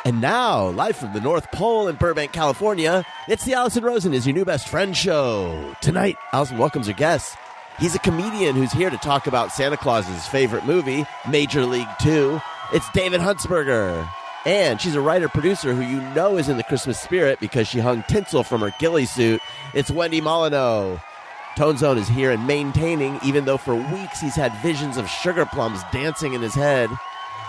And now, live from the North Pole in Burbank, California, it's the Allison Rosen is Your New Best Friend show. Tonight, Allison welcomes her guest. He's a comedian who's here to talk about Santa Claus's favorite movie, Major League 2. It's David Huntsberger. And she's a writer-producer who you know is in the Christmas spirit because she hung tinsel from her ghillie suit. It's Wendy Molyneux. Tone Zone is here and maintaining, even though for weeks he's had visions of sugar plums dancing in his head.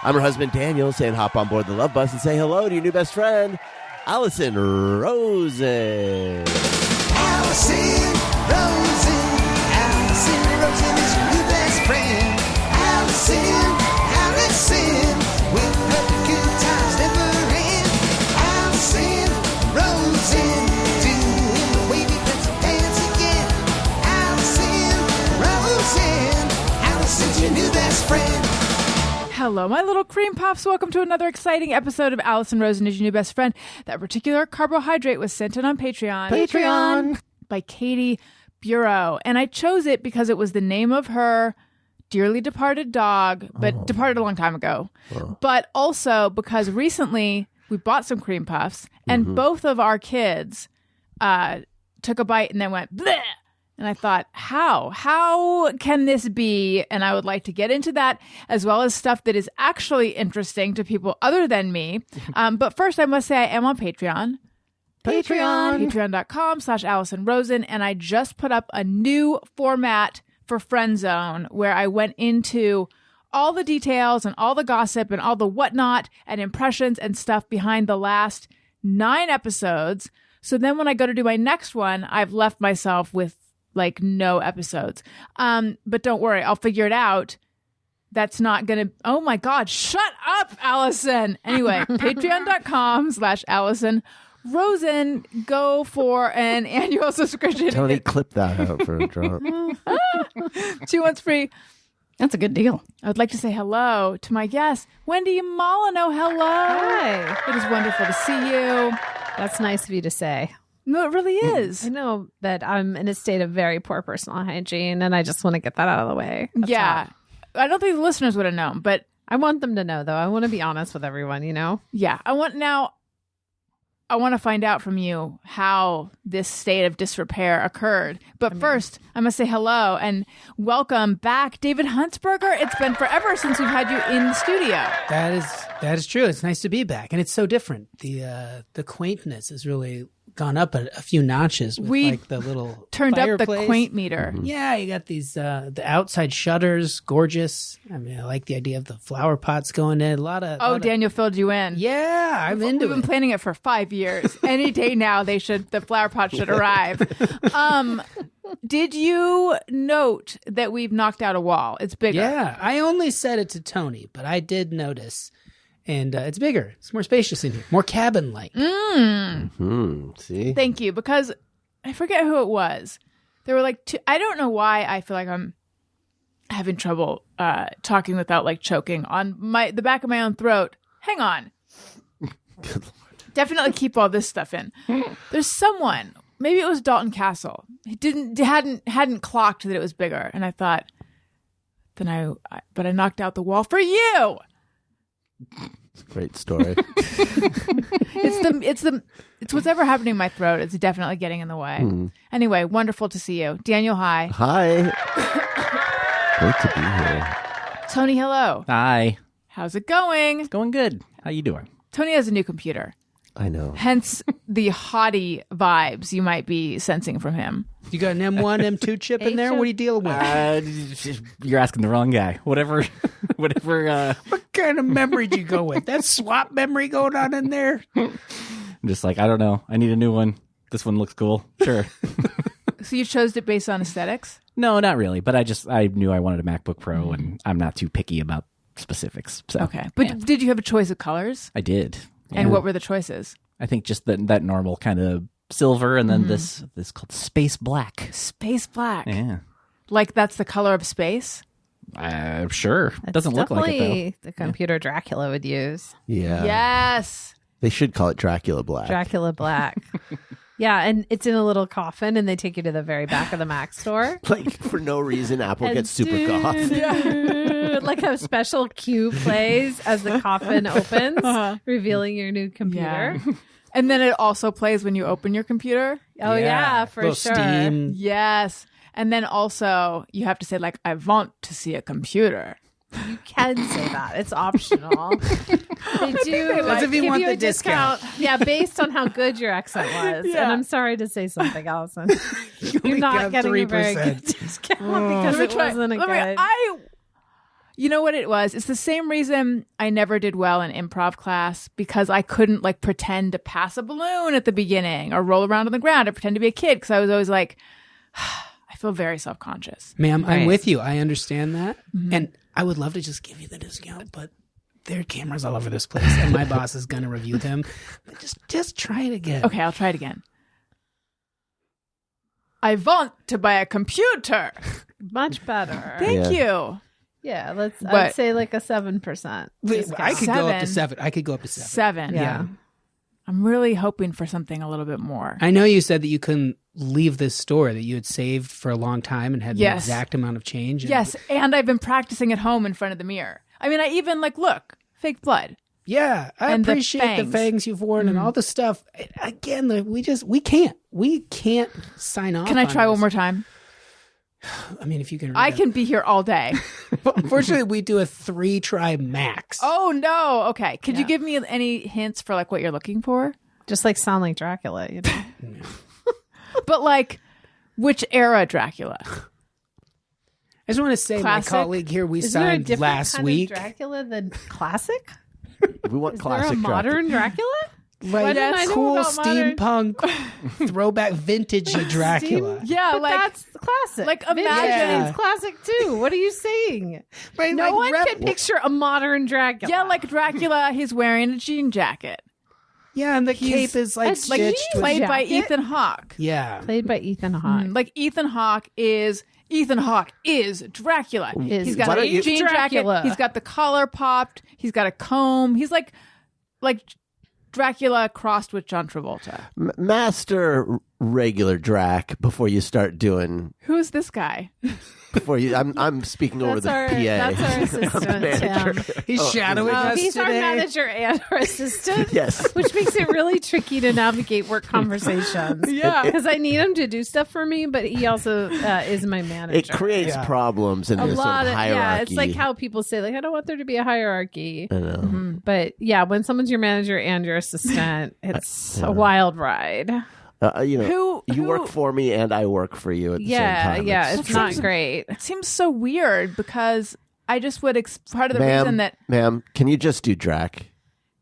I'm her husband, Daniel, saying hop on board the Love Bus and say hello to your new best friend, Allison Rosen. Allison Rosen. Allison Rosen is your new best friend. Allison, with her good times never end. Allison Rosen, doing the wavy pencil dance again. Allison's your new best friend. Hello, my little cream puffs. Welcome to another exciting episode of Allison Rosen is Your New Best Friend. That particular carbohydrate was sent in on Patreon by Katie Bureau. And I chose it because it was the name of her dearly departed dog, but departed a long time ago. But also because recently we bought some cream puffs and both of our kids took a bite and then went bleh. And I thought, how can this be? And I would like to get into that as well as stuff that is actually interesting to people other than me. But first, I must say I am on Patreon. Patreon.com/Allison Rosen. And I just put up a new format for Friend Zone where I went into all the details and all the gossip and all the whatnot and impressions and stuff behind the last 9 episodes. So then when I go to do my next one, I've left myself with like no episodes. But don't worry, I'll figure it out. That's not gonna, oh my God, shut up, Allison. Anyway, patreon.com/Allison Rosen. Go for an annual subscription. Tony, clip that out for a drop. 2 months free. That's a good deal. I would like to say hello to my guest, Wendy Molyneux. Hello. Hi. It is wonderful to see you. That's nice of you to say. No, it really is. I know that I'm in a state of very poor personal hygiene, and I just want to get that out of the way. Yeah. I don't think the listeners would have known, but I want them to know, though. I want to be honest with everyone, you know? Yeah. I want to find out from you how this state of disrepair occurred. But first, I must say hello and welcome back, David Huntsberger. It's been forever since we've had you in the studio. That is true. It's nice to be back, and it's so different. The quaintness has really gone up a few notches with like the little turned fireplace. Up the quaint meter. Yeah, you got these the outside shutters, gorgeous. I mean, I like the idea of the flower pots going in. Daniel filled you in. Yeah, I'm into it. We've been planning it for 5 years. Any day now, the flower pot should arrive. Did you note that we've knocked out a wall? It's bigger. Yeah, I only said it to Tony, but I did notice. And it's bigger. It's more spacious in here. More cabin-like. See? Thank you. Because I forget who it was. There were like 2. I don't know why I feel like I'm having trouble talking without like choking on the back of my own throat. Hang on. Good Lord. Definitely keep all this stuff in. There's someone. Maybe it was Dalton Castle. He hadn't clocked that it was bigger. And I thought, but I knocked out the wall for you. Great story. It's what's ever happening in my throat. It's definitely getting in the way. Anyway, wonderful to see you. Daniel, hi. Hi. Great to be here. Tony, hello. Hi. How's it going? It's going good. How you doing? Tony has a new computer. I know. Hence the haughty vibes you might be sensing from him. You got an M1, M2 chip in there? What are you dealing with? You're asking the wrong guy. Whatever. What kind of memory do you go with? That swap memory going on in there? I'm just like, I don't know. I need a new one. This one looks cool. Sure. So you chose it based on aesthetics? No, not really. But I knew I wanted a MacBook Pro, and I'm not too picky about specifics. So, okay. But did you have a choice of colors? I did. Yeah. And what were the choices? I think just that normal kind of silver, and then this called space black. Space black. Yeah. Like that's the color of space? Sure. It doesn't look like it, though. The computer Dracula would use. Yeah. Yes. They should call it Dracula Black. Dracula Black. Yeah, and it's in a little coffin, and they take you to the very back of the Mac store. Like, for no reason, Apple gets super goth. And But like a special cue plays as the coffin opens, revealing your new computer. Yeah. And then it also plays when you open your computer. Oh yeah, for Little sure. steam. Yes. And then also you have to say like, I want to see a computer. You can say that. It's optional. They do That's if you give want you the a discount. Yeah, based on how good your accent was. Yeah. And I'm sorry to say something, Allison. You're only not got getting 3%. a very good discount because Let me it try- wasn't a let me- good. You know what it was? It's the same reason I never did well in improv class, because I couldn't like pretend to pass a balloon at the beginning or roll around on the ground or pretend to be a kid, because I was always like, I feel very self-conscious. Ma'am, I'm Right. with you. I understand that. And I would love to just give you the discount, but there are cameras all over this place and my boss is going to review them. But just try it again. Okay, I'll try it again. I want to buy a computer. Much better. Thank you. Yeah, I'd But- say like a 7%. I could go up to 7. 7. I could go up to 7. 7. Yeah. I'm really hoping for something a little bit more. I know you said that you couldn't leave this store that you had saved for a long time and had Yes. the exact amount of change. And Yes, and I've been practicing at home in front of the mirror. I mean, I even like, look, fake blood. Yeah, I And the appreciate the fangs. fangs you've worn and all the stuff. Again, we can't sign off. Can I on try this. one more time? I mean, if you can. I can be here all day. Unfortunately, we do a 3-try max. Oh no. Okay. Could you give me any hints for like what you're looking for? Just like sound like Dracula, you know? But like, which era Dracula? I just want to say, Classic? my colleague here, we Is there a signed different last kind week. of Dracula than classic? We want Is classic there a modern Dracula? Why Like didn't I know cool about modern- steampunk, throwback, vintagey Dracula. Yeah, But like that's classic. like Vintage imagine- means classic too. What are you saying? Right, No like one rep- can picture a modern Dracula. yeah, like Dracula. He's wearing a jean jacket, Yeah, and the cape is like like stitched with. played by jacket? Ethan Hawke. Yeah, played by Ethan Hawke. Like Ethan Hawke is Dracula. Is He's got Why a don't you- jean Dracula. jacket. He's got the collar popped. He's got a comb. He's like Dracula crossed with John Travolta. Master regular Drac before you start doing. Who's this guy? Before you, I'm speaking over That's the our, PA. that's our assistant, Tim. he's shadowing us He's our today. manager and our assistant. Yes. Which makes it really tricky to navigate work conversations. Yeah. Because I need him to do stuff for me, but he also is my manager. It creates Yeah. problems in a this sort lot of of hierarchy. yeah, it's like how people say like I don't want there to be a hierarchy. I know. But yeah, when someone's your manager and your assistant, it's a wild ride. You work for me and I work for you at the same time. Yeah, it's not seems- great. It seems so weird because I just would part of the ma'am, reason that ma'am, can you just do Drac?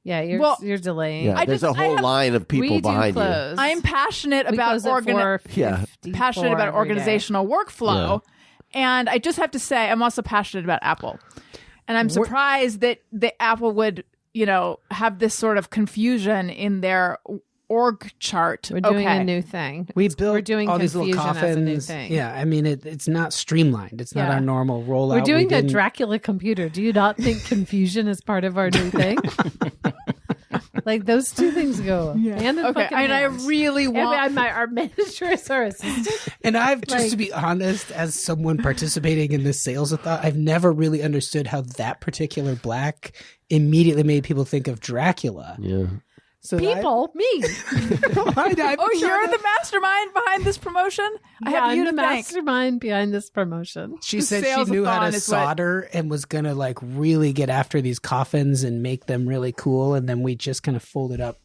Yeah, you're delaying. Yeah, there's a whole line of people we do behind close. I'm passionate We about close at 4:54 passionate about every day. organizational workflow, and I just have to say I'm also passionate about Apple, and I'm surprised that the Apple would have this sort of confusion in their org chart. We're doing a new thing. We built We're doing all these little confusion coffins. as a new thing. Yeah, I mean it's not streamlined. It's not Yeah. our normal rollout. We're doing We a didn't- Dracula computer. Do you not think confusion is part of our new thing? Like those two things go hand in Okay, fucking and I hand. really want. And our manager is our assistant. And I've just to be honest, as someone participating in this sales thought, I've never really understood how that particular black immediately made people think of Dracula. Yeah. So People, me. you're the mastermind behind this promotion. I have I'm you the to thank. mastermind behind this promotion. She said she knew how sales-a-thon to is what- solder and was gonna like really get after these coffins and make them really cool. And then we just kind of folded up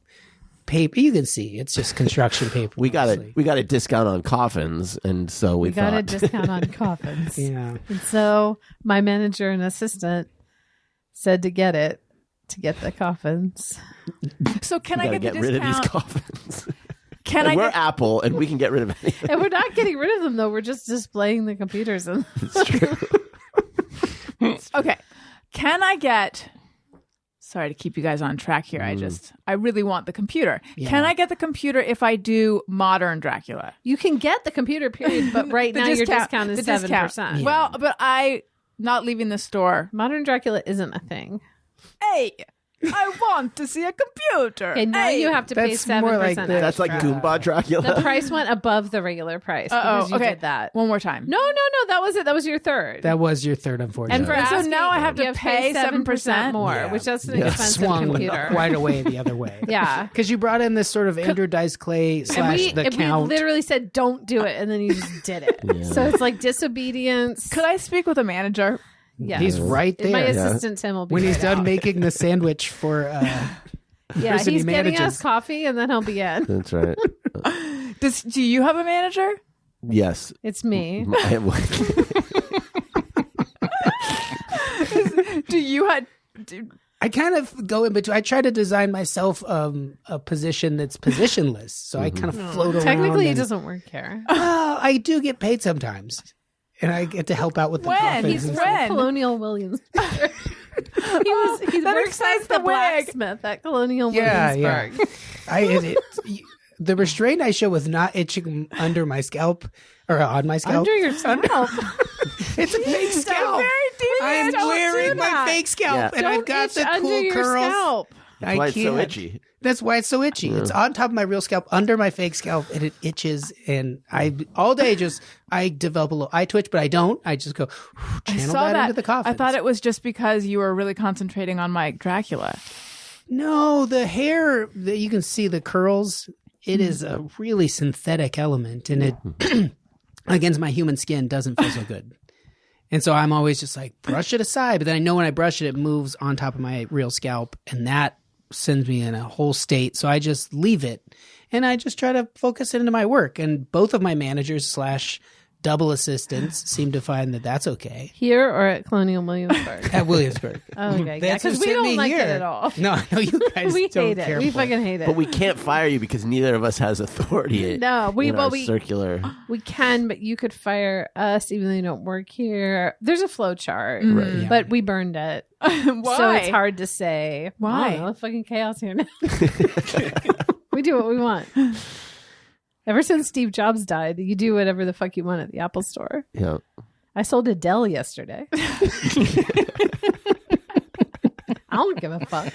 paper. You can see it's just construction paper. We got mostly. a discount on coffins, and so we got a thought discount on coffins. Yeah. And so my manager and assistant said to get the coffins. So can we I gotta get the get rid of these discount? coffins. Can And I we're get? Apple, and we can get rid of anything. And we're not getting rid of them though. We're just displaying the computers. And It's true. Okay, can I get? Sorry to keep you guys on track here. I really want the computer. Can I get the computer if I do modern Dracula? you can get the computer period, but right now your discount is the discount. 7%. Well, but I not leaving the store. Modern Dracula isn't a thing. Hey, I want to see a computer. Okay, now you have to pay That's more 7% like the- That's like extra. Goomba Dracula. The price went above the regular price because you okay. did that. One more time. No, that was it. That was your third. That was your third, unfortunately. and for And so asking, now I have to you pay 7% more, Yeah. which that's an Yeah. expensive swung computer. quite away the other way. Yeah. Because you brought in this sort of Andrew Dice Clay / the we Count. literally said don't do it, and then you just did it. So it's like disobedience. Could I speak with a manager? Yeah, He's right there. My assistant Tim will be when he's right done out. making the sandwich for Yeah, person he he's getting manages. us coffee, and then he'll be in. That's right. Do you have a manager? Yes. It's me. Do you have? I kind of go in between. I try to design myself a position that's positionless, so I kind of float around. Technically, he and- doesn't work here. I do get paid sometimes, and I get to help out with the When? coffins He's and when? stuff. Colonial Williams. He that works excites as the the wig. blacksmith at Colonial Yeah, Williamsburg. The restraint I show with not itching under my scalp or on my scalp. Under your scalp. It's a fake scalp. Very deep. I'm Don't wearing do my that. fake scalp, Yeah. and I've got itch the under cool your curls. scalp. That's why it's so can't. itchy. That's why it's so itchy. It's on top of my real scalp, under my fake scalp, and it itches. And I all day I develop a little eye twitch, but I don't. I just go I channel saw that. into the coffins. I thought it was just because you were really concentrating on my Dracula. No, the hair that you can see the curls. It is a really synthetic element, and it against my human skin doesn't feel so good. And so I'm always just like brush it aside, but then I know when I brush it, it moves on top of my real scalp, and that sends me in a whole state. So I just leave it, and I just try to focus it into my work. And both of my managers / double assistants seem to find that that's okay Here or at Colonial Williamsburg? at Williamsburg. Oh, okay. Yeah, That's because who we sent don't me like here. it at all. No, I know you guys We don't hate it. care We for it. fucking hate it. But we can't fire you because neither of us has authority. No, in our we circular. we can, but you could fire us even though you don't work here. There's a flow chart, Right. Yeah. but we burned it. Why? So it's hard to say. Why? I don't know, fucking chaos here now. We do what we want. Ever since Steve Jobs died, you do whatever the fuck you want at the Apple store. Yeah. I sold a Dell yesterday. I don't give a fuck.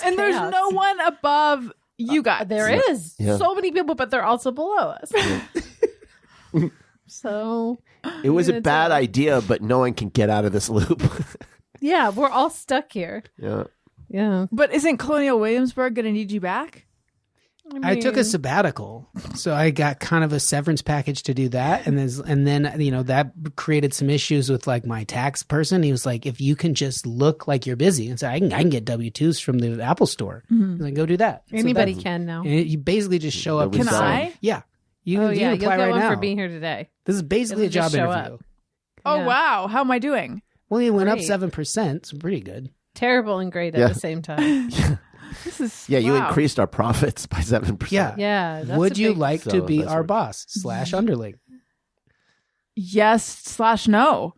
And there's chaos. no one above you guys. There is Yeah. so many people, but they're also below us. So It was a gonna bad tell. idea, but no one can get out of this loop. yeah, we're all stuck here. Yeah. Yeah. But isn't Colonial Williamsburg going to need you back? I took a mean, sabbatical, so I got kind of a severance package to do that, and then that created some issues with like my tax person. He was like, "If you can just look like you're busy," and so I can get W-2s from the Apple Store, and then go do that. So anybody that's- can now. and you basically just show up. Can and sign. I? Yeah, you Oh can, yeah, you can you'll apply get right one now. for being here today. This is basically a It'll job just show interview. up. Oh, Yeah. wow. How am I doing? Well, you went up Great. 7%. So pretty good. Terrible and great Yeah. at the same time. This is Yeah, you wow. increased our profits by 7%. Yeah. Yeah. That's Would a you big- like to So be that's our what- boss / underling? Yes/no.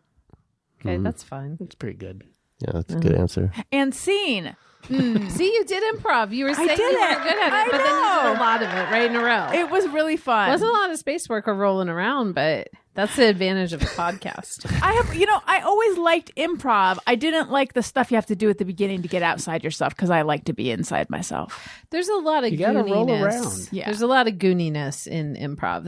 Okay, that's fine. That's pretty good. Yeah, that's a good answer. And scene. See, you did improv. You were saying did you it. weren't good at it, I but then you did know. a lot of it right in a row. It was really fun. wasn't a lot of space work or rolling around, but that's the advantage of a podcast. I always liked improv. I didn't like the stuff you have to do at the beginning to get outside yourself because I like to be inside myself. There's a lot of You gotta roll gooniness. around. Yeah. There's a lot of gooniness in improv.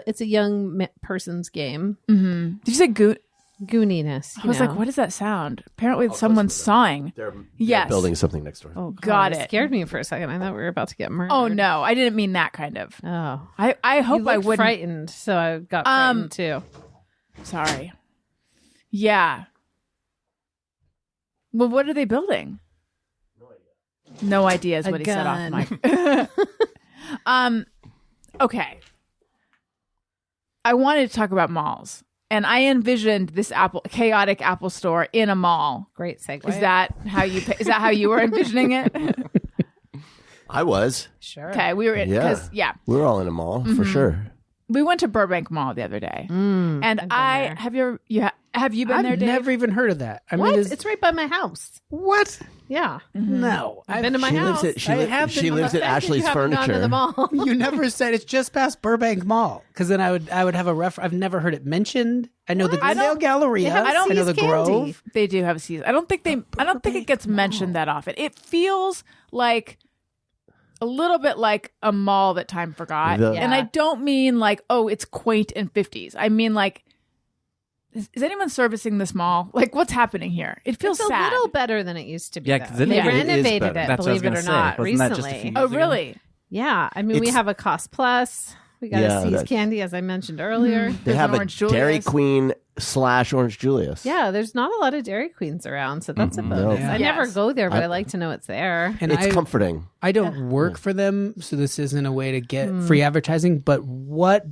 It's a young person's game. Did you say goot? Gooniness. I was like, what does that sound? Apparently someone's sawing. They're Yes. building something next door. Oh, God, Got it it. scared me for a second. I thought we were about to get murdered. Oh no, I didn't mean that kind of. Oh. I hope You I looked wouldn't. frightened, so I got frightened too. Sorry. Yeah. Well, what are they building? No idea is A what he said off gun. mic. Okay. I wanted to talk about malls, and I envisioned this chaotic Apple store in a mall. Great segue. Is that how you were envisioning it? I was. sure? Okay, we were in Yeah. because yeah. We were all in a mall for sure. we went to Burbank Mall the other day, and have you been I've there, Dave? never even heard of that. I What? mean, It's right by my house. what? Yeah. No, I've been to my house. She I have she been- lives at The fact that Ashley's you haven't gone to Furniture. the mall. You never said it's just past Burbank Mall, because then I would have a I've never heard it mentioned. I know the Glendale Galleria. have I know See's the Candy. Grove. They do have a season. I don't think it gets mentioned that often. It feels like a little bit like a mall that time forgot. And I don't mean like, oh, it's quaint and 50s. I mean like, is anyone servicing this mall? Like, what's happening here? It feels It's a sad. little better than it used to be. Yeah, though. 'cause they it is renovated better. it, That's what I was believe it or gonna say. not, Wasn't that just a recently. few Oh, years ago? really? Yeah, I mean, we It's- have a Cost Plus. We got Yeah, a See's that's- Candy, as I mentioned earlier. They There's have an a Orange Dairy Julius. Queen / Orange Julius. Yeah, there's not a lot of Dairy Queens around, so that's a No. bonus. Yeah. I never Yes. go there, but I like to know it's there. And It's I, comforting. I don't work for them, so this isn't a way to get free advertising. But what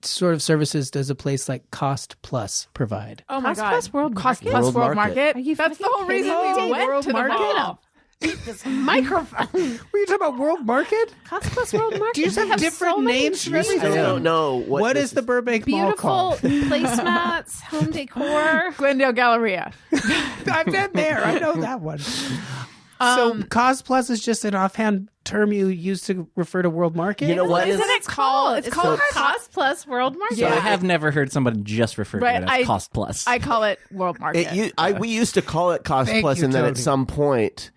sort of services does a place like Cost Plus provide? Oh my Cost God. Plus World Cost Market? Plus World World Market. Market. Are you That's the fucking whole reason kidding we me? went World to the Market? mall. This microphone. Were you talking about World Market? Cost Plus World Market. Do you just They have different so many names for trees. everything? I don't know What is the Burbank Mall Beautiful called? placemats, home decor. Glendale Galleria. I've been there. I know that one. So Cost Plus is just an offhand term you use to refer to World Market? You know what? Isn't it called? It's It's called called Cost Plus World Market. So I have never heard somebody just refer to Right, it as Cost Plus. I call it World Market. We used to call it Cost Thank Plus, you, and then at Tony. some point,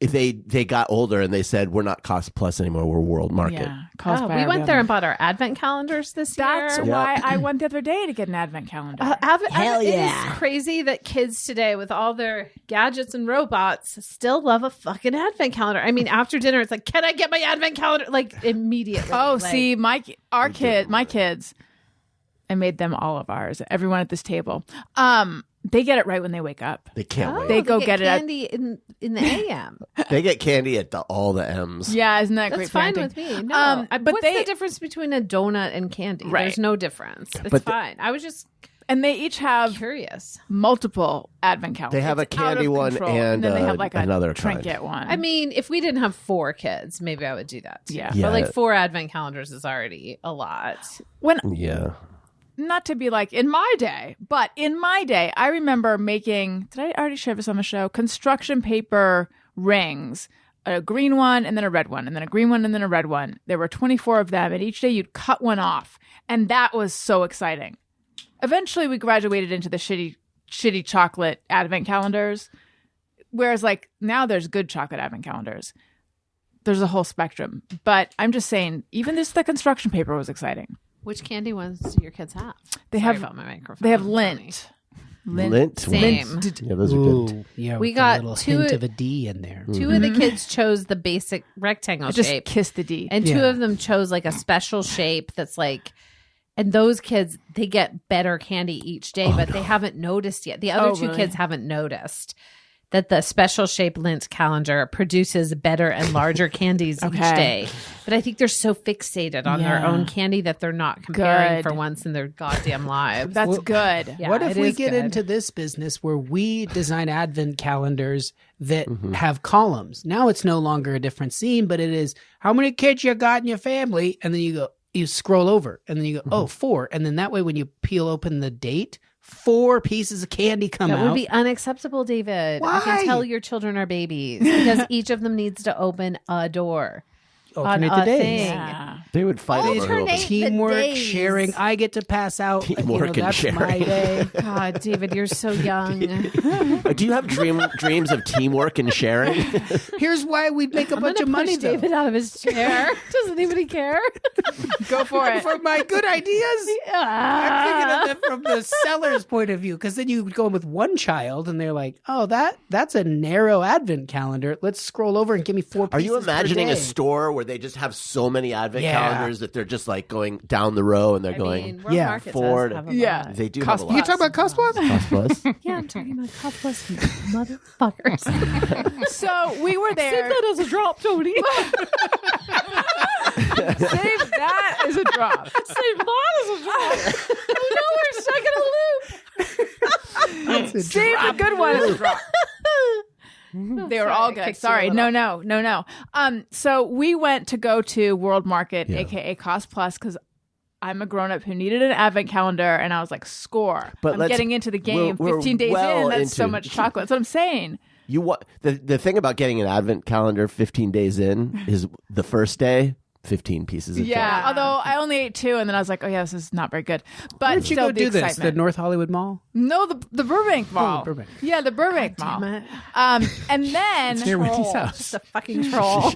they got older and they said, "We're not Cost Plus anymore. We're World Market." Yeah. Calls Oh, by we our went real there name. and bought our advent calendars this That's year. why I went the other day to get an advent calendar. Hell yeah. It is crazy that kids today, with all their gadgets and robots, still love a fucking advent calendar. I mean, after dinner, it's like, can I get my advent calendar? Like, immediately. Oh, Like, see, my kids, I made them all of ours. Everyone at this table. They get it right when they wake up. They can't wait. They go get it at- candy in the AM. They get candy at all the M's. Yeah, isn't that That's great? fine parenting? with me. No, but what's they the difference between a donut and candy? Right. There's no difference. It's But fine. I was just and they each have curious. multiple advent calendars. They have a It's out of candy one control. and, then they have like another trinket kind. one. I mean, if we didn't have 4 kids, maybe I would do that too. Yeah. Yeah. But like 4 advent calendars is already a lot. when Yeah. not to be like in my day, but in my day, I remember making. Did I already share this on the show? Construction paper rings. A green one and then a red one and then a green one and then a red one. There were 24 of them, and each day you'd cut one off, and that was so exciting. Eventually, we graduated into the shitty chocolate advent calendars, whereas like now there's good chocolate advent calendars. There's a whole spectrum, but I'm just saying, even just the construction paper was exciting. Which candy ones do your kids have? They Sorry have- about my microphone. They have Tony. lint. Lint. Same. ones. Yeah, those are good. Ooh, yeah, We with got a little 2 hint of a D in there. 2 of the kids chose the basic rectangle I just shape. kissed the D. And 2 Yeah. of them chose like a special shape that's like, and those kids, they get better candy each day, but they haven't noticed yet. The other Oh, 2 really? kids haven't noticed that the special shape lint calendar produces better and larger candies each Okay. day. But I think they're so fixated on their Yeah. own candy that they're not comparing Good. for once in their goddamn lives. That's good. Yeah, What if it we is get good. into this business where we design advent calendars that have columns? Now it's no longer a different scene, but it is how many kids you got in your family, and then you scroll over, and then you go, oh, 4, and then that way when you peel open the date, 4 pieces of candy come That out. would be unacceptable, David. I Why? can tell your children are babies because each of them needs to open a door. Alternate on the a days. thing. Yeah. They would fight over who Alternate. opens. Teamwork, days. sharing. I get to pass out. Teamwork and that's my sharing. day. God, David, you're so young. Do you have dreams of teamwork and sharing? Here's why we'd make a I'm bunch gonna of money, push David though. out of his chair. Does anybody care? Go for it. For my good ideas. I'm thinking of it from the seller's point of view, because then you go with one child and they're like, oh, that's a narrow advent calendar. Let's scroll over and give me 4 Are pieces you imagining per a day. store where they just have so many advent Yeah. calendars that they're just like going down the row and they're going World yeah, Market forward. does have a Yeah. lot. they do Cost have a You lot. talking about Cost Plus? Cost Plus? Yeah, I'm talking about Cost Plus, you motherfuckers. So we were there. as a drop, Tony. Save that as a drop. Save that as a drop. Oh no, we're stuck in a loop. Save the good one as a drop. They were all I good. kicked you Sorry. a little. No. So we went to go to World Market, aka Cost Plus, because I'm a grown up who needed an advent calendar, and I was like, score. But I'm getting into the game. we're 15 days well in, that's so into- much chocolate. That's what I'm saying. The thing about getting an advent calendar 15 days in is the first day, 15 pieces of Yeah, chocolate. although I only ate 2, and then I was like, oh yeah, this is not very good. But Where'd you still go the do this? The excitement. North Hollywood Mall? No, the Burbank Mall. Burbank. Yeah, the Burbank Mall. Damn it. And then Near Wendy's Troll. house. Just a fucking troll.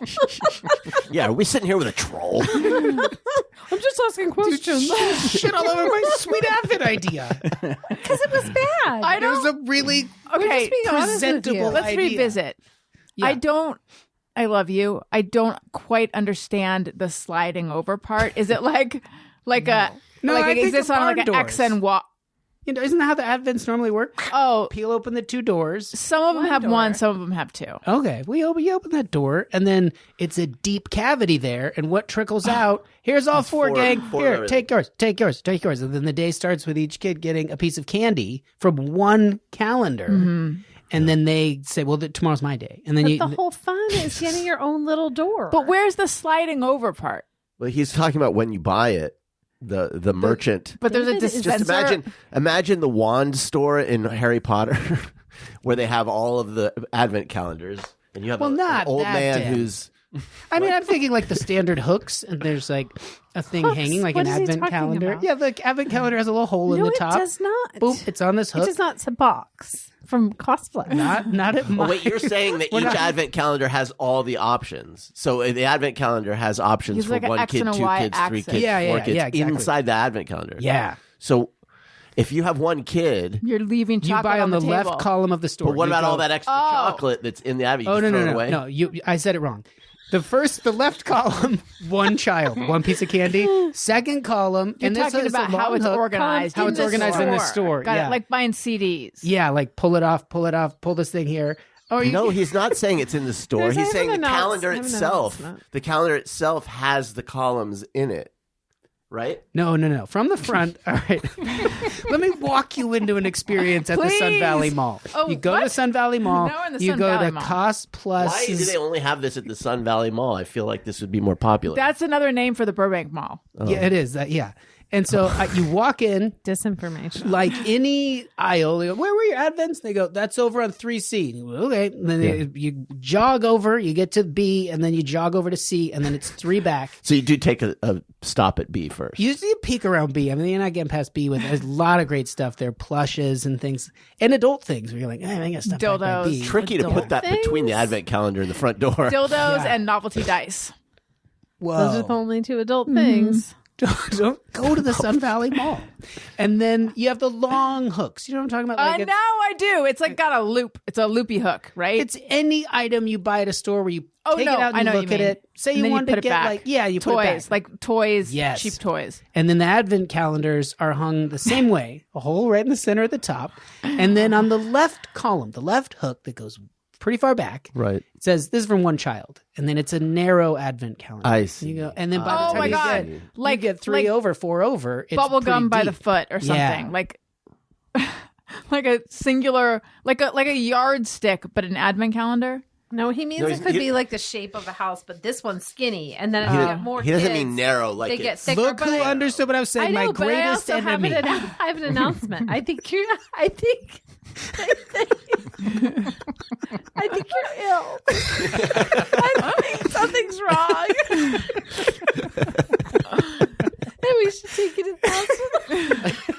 Yeah, are we sitting here with a troll? I'm just asking questions. Shit all over my sweet advent idea. Because it was bad. I It was don't. a really Okay, being honest with you. presentable let's idea. revisit. Yeah. I love you. I don't quite understand the sliding over part. Is it like a No, I think is this the on like barn an doors. X and Y? You know, isn't that how the advents normally work? Oh, Peel open the 2 doors. some of them have door. 1, some of them have 2. Okay, you open that door, and then it's a deep cavity there, and what trickles out? Here's all 4, gang. four Here, of take yours, and then the day starts with each kid getting a piece of candy from one calendar, and then they say, "Well, tomorrow's my day," and then But the whole fun is getting your own little door. But where's the sliding over part? Well, he's talking about when you buy it, the merchant. But there's a David is- dispenser. Just imagine the wand store in Harry Potter where they have all of the advent calendars, and you have Well, an not old that man dim. who's I mean, I'm thinking like the standard hooks, and there's like a thing Hooks? hanging, like What an is he advent talking calendar. about? Yeah, the advent calendar has a little hole in no, the top. it does not. Boom, it's on this It hook. does not. It's a box from cosplay. Not at my. Oh, wait, you're saying that We're each not- advent calendar has all the options. So the advent calendar has options It's for like an 1 X kid, and a 2 Y kids, 3 axis. kids, Yeah, 4 yeah, kids yeah, exactly. inside the advent calendar. Yeah. So if you have 1 kid, You're leaving You chocolate buy on the table. left column of the store. but what You about go- all that extra chocolate that's in the advent? You Oh just no, throw no, it no, away? no! I said it wrong. The left column, 1 child, 1 piece of candy. Second column, You're and this talking is about a how long it's hook. organized. How in it's the organized in the store. Got Yeah. it. Like buying CDs. Yeah, like pull it off, pull this thing here. Oh, you No, he's not saying it's in the store. There's- I He's saying have the an calendar announcement. itself. The calendar itself has the columns in it, right? No. From the front. All right. Let me walk you into an experience at the Sun Please. Valley Mall. Oh, you go to what? Sun Valley Mall. Now we're in the you Sun go Valley to Mall. Cost Plus. Why do they only have this at the Sun Valley Mall? I feel like this would be more popular. That's another name for the Burbank Mall. Yeah, it is. Yeah. And so you walk in, Disinformation. like any aisle, they go, where were your advents? They go, that's over on 3C. You go, okay. And then you jog over, you get to B, and then you jog over to C, and then it's 3 back. So you do take a stop at B first. Usually you peek around B. I mean, you're not getting past B with there's a lot of great stuff there, plushes and things, and adult things where you're like, I got stuff back by Dildos. B. Tricky to Adult put that between the advent calendar and the front door. Dildos Yeah. and novelty dice. Whoa. Those are the only 2 adult things. Don't go to the Sun Valley Mall. And then you have the long hooks. You know what I'm talking about? Like Now I do. It's like got a loop. It's a loopy hook, right? it's any item you buy at a store where you Oh, take no, it out I and know you what look you at mean. it. Say And you then want put to it get back. you put it toys, back. like toys, Yes. cheap toys. And then the advent calendars are hung the same way, a hole right in the center at the top. And then on the left column, the left hook that goes pretty far back, Right. it says this is from 1 child. And then it's a narrow advent calendar. I see. You go, and then by Oh the time my you God. get, Like- you get 3 like over, 4 over, it's Bubble gum by pretty the deep. foot or something. Yeah. Like like a singular like a yardstick, but an advent calendar. No, he means No, it could be like the shape of a house, but this one's skinny, and then if you have more He doesn't kids, mean narrow like they get it's thicker. Look but who I- understood what I was saying. I know, My but I greatest also enemy. I have an announcement. I think you're ill. I think something's wrong. And we should take you to the hospital.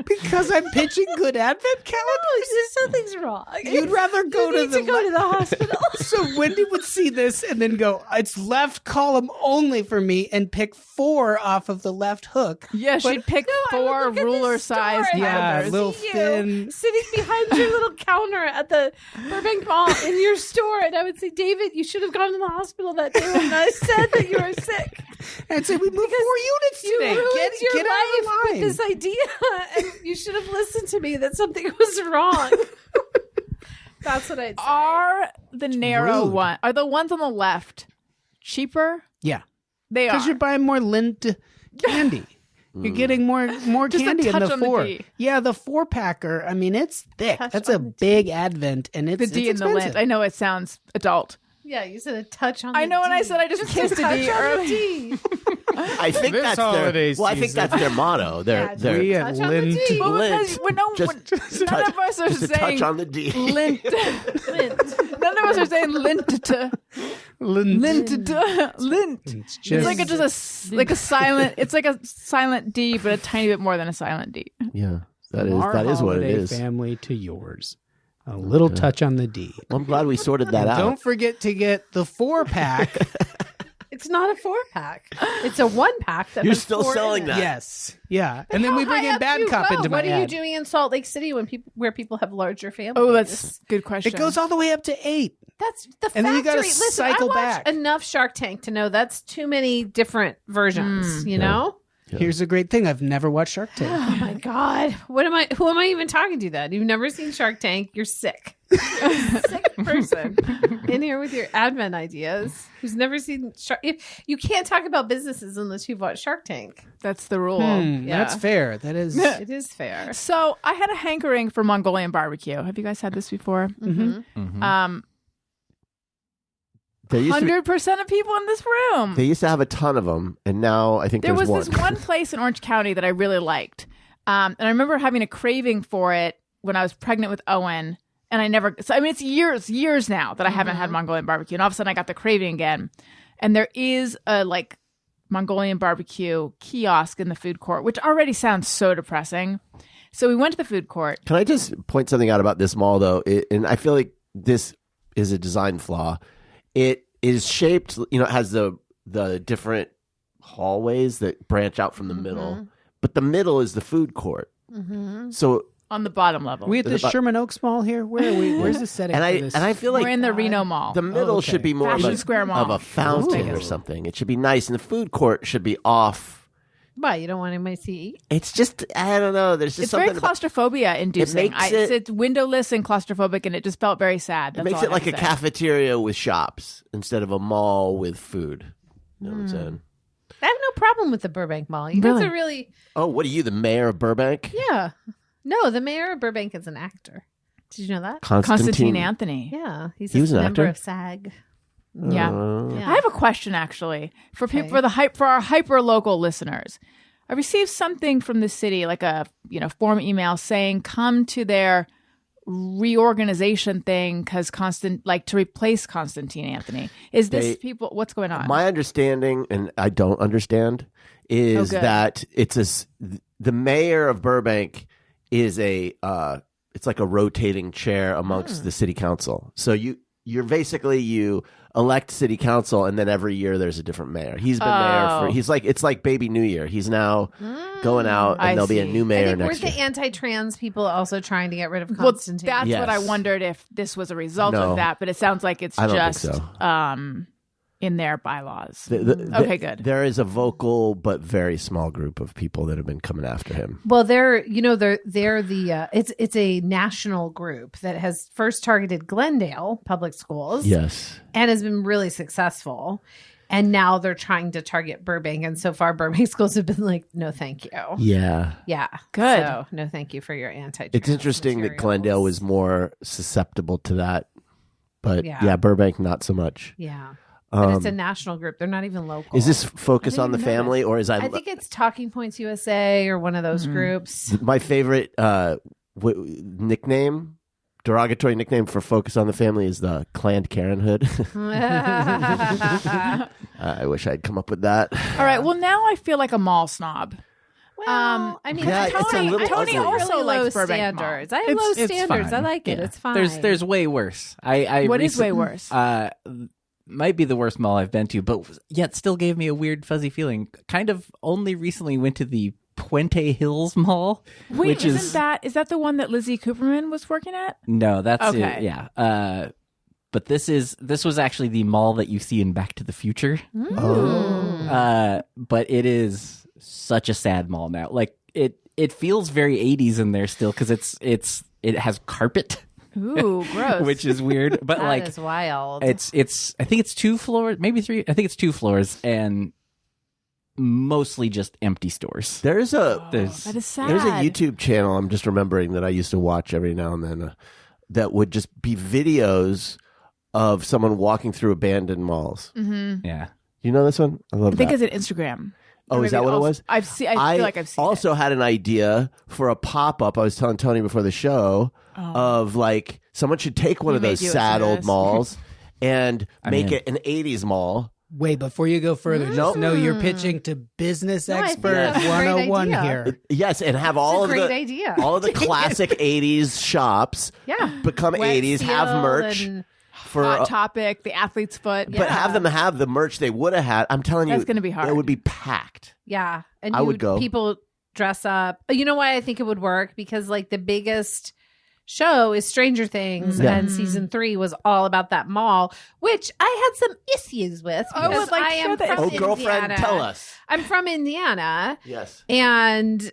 Because I'm pitching good advent calendars? Something's wrong. You'd rather go You need to go to the hospital. So Wendy would see this and then go, it's left column only for me, and pick 4 off of the left hook. Yeah, she'd pick I would 4 look at this ruler-sized store and I Yeah, would calendars. little see you thin- sitting behind your little counter at the Burbank Mall in your store, and I would say, David, you should have gone to the hospital that day when I said that you were sick. And say, we moved 4 units You today. ruined your Get out life of the with line. this idea, and you should have listened to me that something was wrong. That's what I'd say. Are the narrow rude. one are the ones on the left cheaper? Yeah. They are. Because you're buying more lint candy. You're getting more Just a candy in touch the on the 4. D. Yeah, the 4-packer. I mean, it's thick. Touch That's a on the D. big advent, and it's the D it's and the lint. expensive. I know it sounds adult. Yeah, you said a touch on the I know when I D. said I just kissed a touch D on the early. D. I think This that's holiday their. Well, I think season. that's their motto. They're We they're at touch on the Lint. D. Well, Lint. because none touch, of us are just a saying touch on the D. lint. Lint. None of us are saying lint. Lint. Lint. It's It's like a silent. It's like a silent D, but a tiny bit more than a silent D. Yeah, From our that is what it holiday is. family to yours. A little touch on the D. I'm glad we sorted that out. Don't forget to get the 4-pack. It's not a 4-pack. It's a 1-pack. That You're has still 4 in selling it. that. Yes. Yeah. And then How we bring high in up Bad do you Cop go? into my What are you ad. doing in Salt Lake City where people have larger families? Oh, that's a good question. It goes all the way up to 8. That's the And factory. then you gotta Listen, cycle I watch back. enough Shark Tank to know that's too many different versions. You know? Yeah. Here's a great thing. I've never watched Shark Tank. Oh my God! Who am I even talking to? Then you've never seen Shark Tank. You're sick. Sick person in here with your admin ideas. Who's never seen Shark? You can't talk about businesses unless you've watched Shark Tank. That's the rule. Yeah. That's fair. That is. It is fair. So I had a hankering for Mongolian barbecue. Have you guys had this before? There used to be- 100% of people in this room. They used to have a ton of them, and now I think There there's was one. this one place in Orange County that I really liked. And I remember having a craving for it when I was pregnant with Owen. And I never, so I mean, it's years now that I haven't had Mongolian barbecue. And all of a sudden I got the craving again. And there is a like Mongolian barbecue kiosk in the food court, which already sounds so depressing. So we went to the food court. Can I just point something out about this mall, though? And I feel like this is a design flaw. It is shaped, it has the different hallways that branch out from the middle, but the middle is the food court. So, On the bottom level. We at the Sherman Oaks Mall here? Where are we? Where's the setting and for this? I feel like We're in the Reno Mall. the middle okay. should be more Fashion of Square Mall. of a fountain or something. It should be nice, and the food court should be off. Why you don't want anybody to eat? It's just, I don't know. There's just It's something very claustrophobia inducing. makes it- It's windowless and claustrophobic, and it just felt very sad. It That's makes all it I like have a to say. cafeteria with shops instead of a mall with food. You know what I'm saying? I have no problem with the Burbank Mall. You guys are really, Oh, what are you, the mayor of Burbank? yeah. No, the mayor of Burbank is an actor. Did you know that? Constantine Anthony. Yeah, he's He was a an member actor? of SAG. Yeah. Yeah. I have a question actually for people Okay. for our hyper local listeners. I received something from the city, like a form email saying come to their reorganization thing because to replace Constantine Anthony. Is this people? What's going on? My understanding, and I don't understand, is good. that the mayor of Burbank is it's like a rotating chair amongst the city council. So you're basically you elect city council, and then every year there's a different mayor. He's been mayor it's like Baby New Year. He's now going out, and I there'll be a see. new I mayor think next weren't the year. anti-trans people also trying to get rid of well, Constantine? that's Yes. what I wondered if this was a result No. of that, but it sounds like it's I don't just think so. in their bylaws. Okay, good. There is a vocal but very small group of people that have been coming after him. Well, they're the it's a national group that has first targeted Glendale public schools, Yes. and has been really successful. And now they're trying to target Burbank, and so far Burbank schools have been like, no, thank you. Yeah. Yeah, Good. So, no, thank you for your anti. It's interesting that Glendale was more susceptible to that, but Yeah. Burbank not so much. Yeah, but it's a national group. They're not even local. Is this focus I on the didn't even family, or is I think it's Talking Points USA or one of those groups. my favorite derogatory nickname for Focus on the Family is the Planned Parenthood. I wish I'd come up with that. All right. Well, now I feel like a mall snob. Well, I mean, Yeah, it's a little Tony ugly. also really likes low Burbank Mall. standards. I have It's- low it's standards. I fine. like it. Yeah. It's fine. There's way worse. What is way worse? Might be the worst mall I've been to, but yet still gave me a weird fuzzy feeling. Kind of only recently went to the Puente Hills Mall, Wait, which is that the one that Lizzie Cooperman was working at? no, that's Okay. it. Yeah. But this was actually the mall that you see in Back to the Future. But it is such a sad mall now. Like it feels very 80s in there still because it has carpet. Ooh, gross. Which is weird, but That like is wild. it's I think it's 2 floors, maybe 3. I think it's 2 floors and mostly just empty stores. There's that is sad. There's a YouTube channel I'm just remembering that I used to watch every now and then that would just be videos of someone walking through abandoned malls. Yeah. You know this one? I love I think that. it's an Instagram. Oh, is that what it was? I feel like I've seen also it. had an idea for a pop-up. I was telling Tony before the show of like someone should take one You of may those do it sad for old this. malls and make mean- it an 80s mall. Wait, before you go further, just know you're pitching to business No, I think expert that's a great 101 idea. here. Yes, and have all of a great the idea. all of the classic 80s shops Yeah. become Wet 80s, have seal merch and- for Hot Topic, the athlete's foot. but have them have the merch they would have had. I'm telling you, That's gonna be hard. It would be packed. Yeah. And I would go. People dress up. You know why I think it would work? Because like the biggest show is Stranger Things, Yeah. and season 3 was all about that mall, which I had some issues with. I would because like to I hear am that. from Oh, girlfriend, Indiana. tell us. I'm from Indiana, Yes. and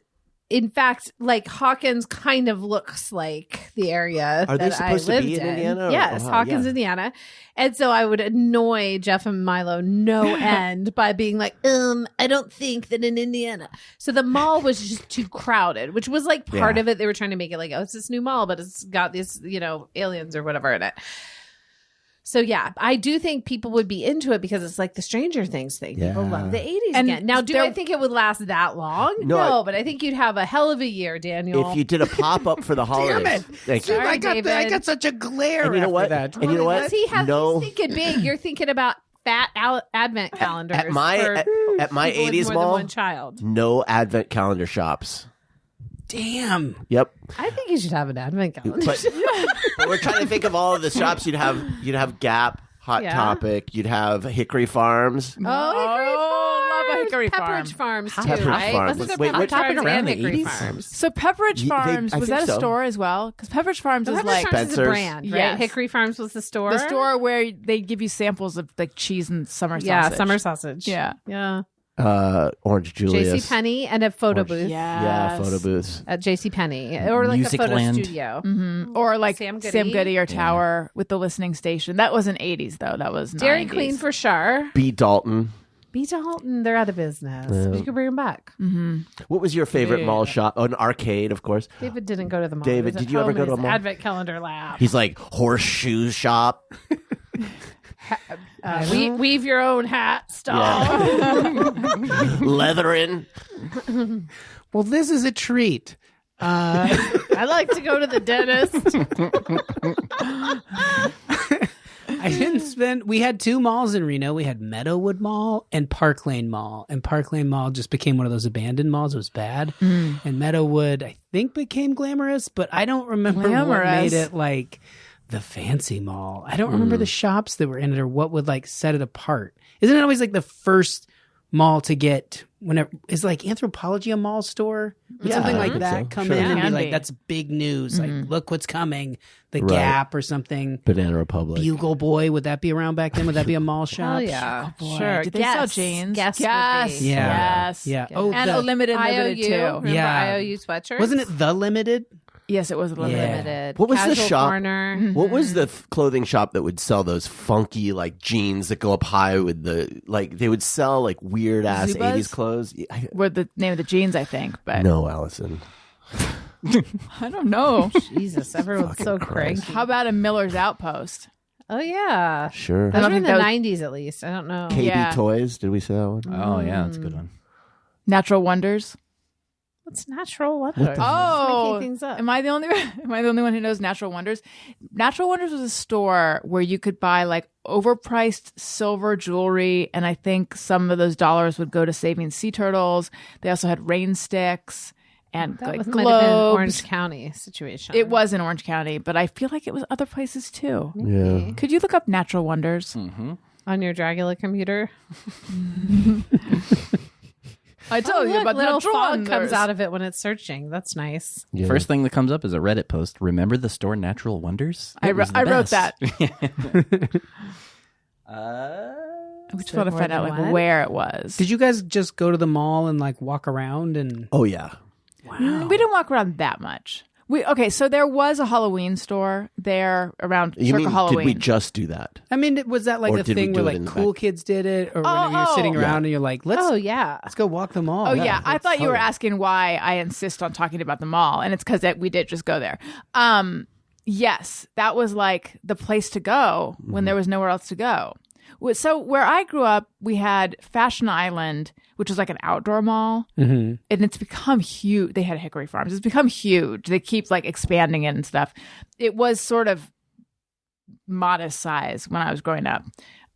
in fact, like Hawkins kind of looks like the area Are they that supposed I to lived be in Indiana or Yes, Ohio? Hawkins, Yeah. Indiana. And so I would annoy Jeff and Milo no end by being like, I don't think that in Indiana. So the mall was just too crowded, which was like part Yeah. of it. They were trying to make it like, oh, it's this new mall, but it's got these, aliens or whatever in it. So yeah, I do think people would be into it because it's like the Stranger Things thing. People Yeah. love the 80s And again. Now, do there- I think it would last that long? No, But I think you'd have a hell of a year, Daniel. If you did a pop-up for the holidays. Thank you. Sorry, I David. got such a glare And you know after what? that. And you know what? He has No. he's thinking big. You're thinking about fat advent calendars At my for at my people with 80s more than mall, one child. no advent calendar shops. Damn. Yep. I think you should have an advent calendar. But we're trying to think of all of the shops you'd have Gap, Hot Yeah. Topic, you'd have Hickory Farms. love a Hickory Farm. Pepperidge Farms too, Pepperidge right? Farm. Wasn't there Wait, Pepperidge what- Farms around and the Hickory 80s? Farms? So Pepperidge They- Farms, I was think that a so. store as well? Because Pepperidge Farms is Pepperidge like Farms is a Spencer's. brand, right? Yes. Hickory Farms was the store. the store where they give you samples of like cheese and summer sausage. Yeah, summer sausage. Yeah. Yeah. Orange Julius. JC Penney and a photo Orange- booth Yeah, Yes. photo booths. at JC Penney or like Music a photo Land. studio. Or like Sam Sam Goody. Goody or Tower with the listening station. That wasn't 80s though. That was 90s. Dairy Queen for sure. B. Dalton. B. Dalton, they're out of business. But you could bring them back. What was your favorite Yeah. mall shop? Oh, an arcade, of course. David didn't go to the mall. David, He was at did you ever home go in to a his mall? Advent calendar lab. He's like horseshoe shop. Weave your own hat stall. Leathering. Well, this is a treat. I like to go to the dentist. I didn't spend. We had two malls in Reno. We had Meadowood Mall and Park Lane Mall, and Park Lane Mall just became one of those abandoned malls. It was bad, and Meadowood I think became glamorous, but I don't remember what Glamorous. made it like the fancy mall. I don't remember the shops that were in it or what would like set it apart. Isn't it always like the first mall to get whenever is like Anthropology a mall store? Would Yeah, something I like think that so. come Sure. in and be Can like be. that's big news? Like look what's coming, the Right. Gap or something. Banana Republic. Bugle Boy, would that be around back then? Would that be a mall shop? Oh yeah, Boy, sure. did they sell jeans? Guess Yes. would be. Yeah. Yes. Yeah. Yeah. Oh, And the- Limited IOU. too. Remember Yeah. IOU sweatshirts? wasn't it The Limited? Yes, it was a little Yeah. Limited? What was the Casual shop? Corner. What was the clothing shop that would sell those funky like jeans that go up high with the like? They would sell like weird ass Zubas? 80s clothes. were the name of the jeans, I think. But No, Allison. I don't know. Jesus, everyone's so Christ. cranky. How about a Miller's Outpost? Oh yeah, Sure. I those don't were in think the that was- 90s at least. I don't know. KB Yeah. Toys. Did we say that one? Oh, yeah, that's a good one. Natural Wonders. What's Natural Wonders? Oh, Making things up. am I the only one who knows Natural Wonders? Natural Wonders was a store where you could buy like overpriced silver jewelry, and I think some of those dollars would go to saving sea turtles. They also had rain sticks and That like might have been globes. Orange County situation. It was in Orange County, but I feel like it was other places too. Yeah. Could you look up Natural Wonders? on your Dracula computer. I told you Look, about little Natural fog Wonders. comes out of it when it's searching. That's nice. Yeah. First thing that comes up is a Reddit post. Remember the store Natural Wonders? I It was the wrote best. that. We just want to more find out than like one? where it was. Did you guys just go to the mall and like walk around and? Oh yeah. We didn't walk around that much. So there was a Halloween store there around You Circa mean Halloween. did we just do that? I mean, was that like Or a did we thing do where it in like the cool back? kids did it, or when you're sitting around and you're like, let's yeah. let's go walk the mall? Oh yeah, I thought you were totally. asking why I insist on talking about the mall, and it's because we did just go there. Yes, that was like the place to go when there was nowhere else to go. So where I grew up, we had Fashion Island, which was like an outdoor mall, and it's become huge. They had Hickory Farms. It's become huge. They keep like expanding it and stuff. It was sort of modest size when I was growing up,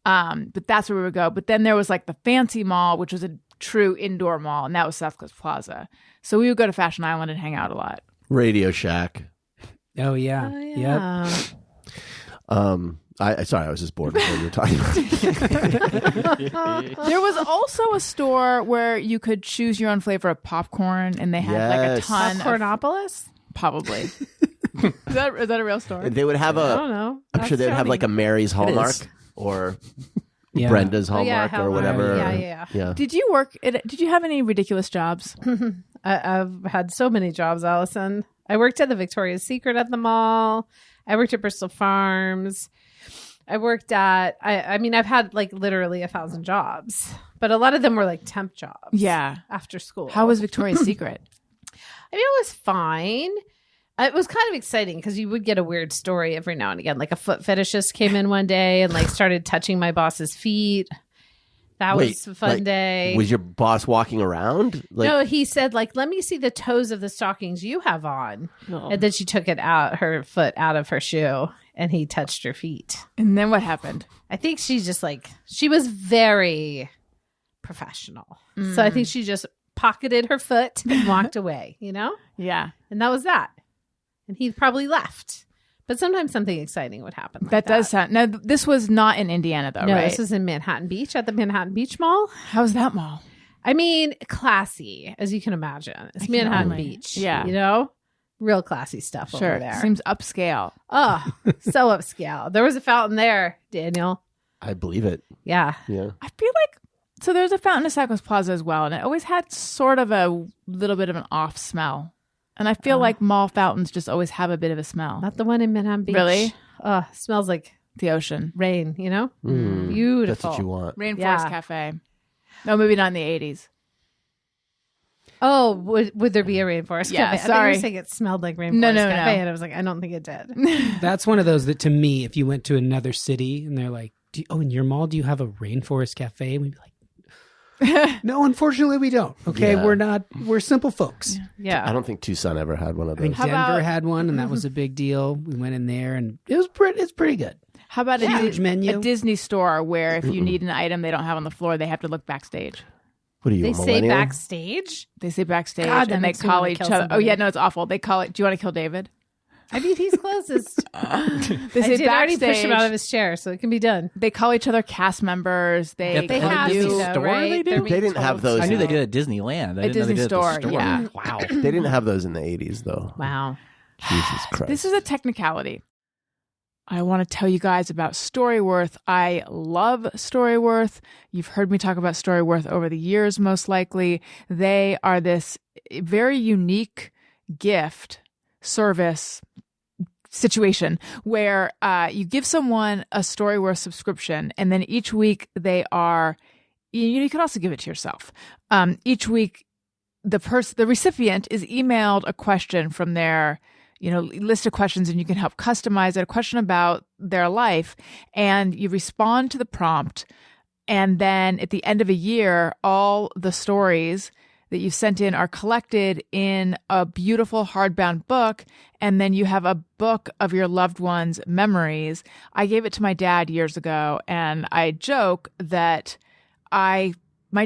but that's where we would go. But then there was like the Fancy Mall, which was a true indoor mall, and that was South Coast Plaza. So we would go to Fashion Island and hang out a lot. Radio Shack. Oh yeah. Yeah. Sorry, I was just bored with what you were talking about. There was also a store where you could choose your own flavor of popcorn, and they had like a Yes. ton of Cornopolis? probably. Is that a real store? They would have I don't know. I'm sure they'd have like a Mary's Hallmark or Yeah. Brenda's Oh, yeah, Hallmark or Hallmark. whatever. Yeah. Did you Did you have any ridiculous jobs? I've had so many jobs, Allison. I worked at the Victoria's Secret at the mall. I worked at Bristol Farms. I worked at, I've had like literally 1,000 jobs, but a lot of them were like temp jobs. Yeah. After school. How was Victoria's Secret? I mean, it was fine. It was kind of exciting because you would get a weird story every now and again. Like a foot fetishist came in one day and like started touching my boss's feet. That was a fun day. Was your boss walking around? No, he said, like, let me see the toes of the stockings you have on. And then she took her foot out of her shoe, and he touched her feet. And then what happened? I think she just she was very professional. So I think she just pocketed her foot and walked away, Yeah. And that was that. And he probably left. But sometimes something exciting would happen. Like That does sound. Now, this was not in Indiana, though, No, right? this was in Manhattan Beach at the Manhattan Beach Mall. How's that mall? I mean, classy, as you can imagine. It's Manhattan only- Beach. Yeah. Real classy stuff Sure. over there. Seems upscale. Oh, so upscale. There was a fountain there, Daniel. I believe it. Yeah. Yeah. I feel like so there's a fountain at South Coast Plaza as well, and it always had sort of a little bit of an off smell. And I feel like mall fountains just always have a bit of a smell. Not the one in Manhattan Beach. Really? Smells like The ocean. rain, Mm, Beautiful. that's what you want. Rainforest Yeah. Cafe. No, maybe not in the 80s. Oh, would there be a rainforest Yeah, cafe? I thought sorry. you were saying it smelled like rainforest No, cafe, no. and I was like, I don't think it did. That's one of those that to me, if you went to another city and they're like, in your mall, do you have a rainforest cafe? And we'd be like, no, unfortunately we don't. Okay. Yeah. We're simple folks. Yeah. I don't think Tucson ever had one of I think those. How Denver about- had one and that was a big deal. We went in there and it's pretty good. How about Huge menu. a Disney store where if you need an item they don't have on the floor, they have to look backstage? What are you, They a say millennial? They backstage. say backstage God, that and they makes me call wanna each kill other. Oh, somebody. yeah, no, it's awful. They call it, do you want to kill David? I mean, he's closest. They I say did already push backstage. him out of his chair, so it can be done. They call each other cast members. They At the They Disney have to, though, store, right? they do? They're being They didn't have told those. I knew to. they did at Disneyland. I At didn't know they Disney did at the store, yeah. Wow. They didn't have those in the 80s, though. Wow. Jesus Christ. This is a technicality. I want to tell you guys about Storyworth. I love Storyworth. You've heard me talk about Storyworth over the years, most likely. They are this very unique gift service situation where you give someone a Storyworth subscription, and then each week they are, you can also give it to yourself. Each week, the recipient is emailed a question from their list of questions, and you can help customize it, a question about their life, and you respond to the prompt. And then at the end of a year, all the stories that you sent in are collected in a beautiful hardbound book. And then you have a book of your loved one's memories. I gave it to my dad years ago, and I joke that my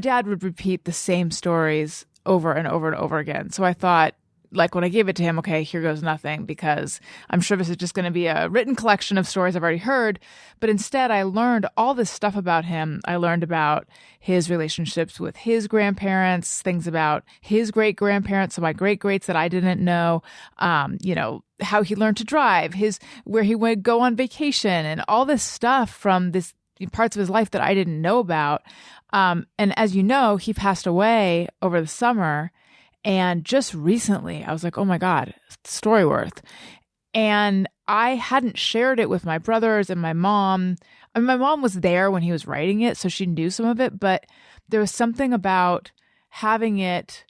dad would repeat the same stories over and over and over again. So I thought, like, when I gave it to him, okay, here goes nothing, because I'm sure this is just going to be a written collection of stories I've already heard. But instead, I learned all this stuff about him. I learned about his relationships with his grandparents, things about his great-grandparents, so my great-greats that I didn't know, how he learned to drive, where he would go on vacation, and all this stuff from this parts of his life that I didn't know about. And as you know, he passed away over the summer. And just recently, I was like, oh my God, Storyworth. And I hadn't shared it with my brothers and my mom. I mean, my mom was there when he was writing it, so she knew some of it. But there was something about having it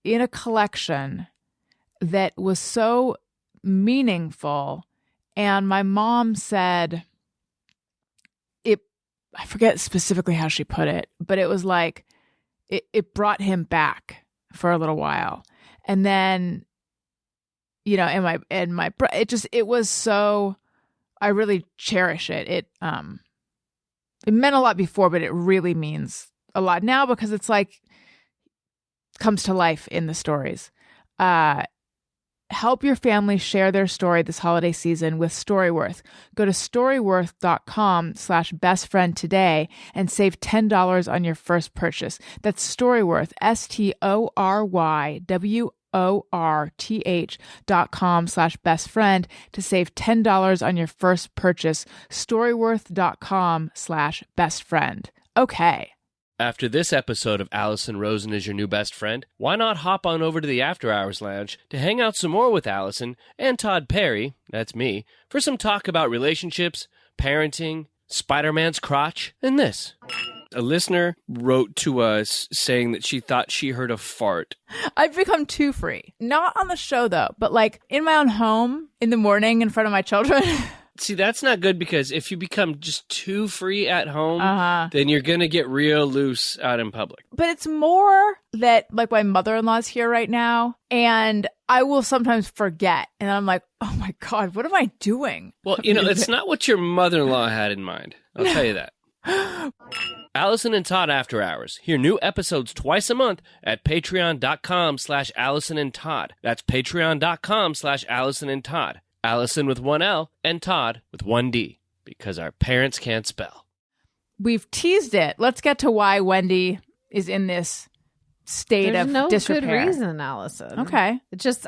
in a collection that was so meaningful And my mom said I forget specifically how she put it, but it was like it brought him back for a little while. And then, you know, it was so, I really cherish it. It meant a lot before, but it really means a lot now because it's like comes to life in the stories. Help your family share their story this holiday season with Storyworth. Go to storyworth.com/bestfriend today and save $10 on your first purchase. That's Storyworth, STORYWORTH.com/bestfriend to save $10 on your first purchase. Storyworth.com/bestfriend. Okay. After this episode of Allison Rosen is Your New Best Friend, why not hop on over to the After Hours Lounge to hang out some more with Allison and Todd Perry, that's me, for some talk about relationships, parenting, Spider-Man's crotch, and this. A listener wrote to us saying that she thought she heard a fart. I've become too free. Not on the show, though, but like in my own home in the morning in front of my children. See, that's not good because if you become just too free at home, then you're going to get real loose out in public. But it's more that like my mother-in-law's here right now and I will sometimes forget. And I'm like, oh my God, what am I doing? Well, you know, it's not what your mother-in-law had in mind. I'll tell you that. Allison and Todd After Hours. Hear new episodes twice a month at patreon.com/Allison and Todd. That's patreon.com/Allison and Todd. Allison with one L and Todd with one D, because our parents can't spell. We've teased it. Let's get to why Wendy is in this state There's of no disrepair. good reason, Allison. Okay.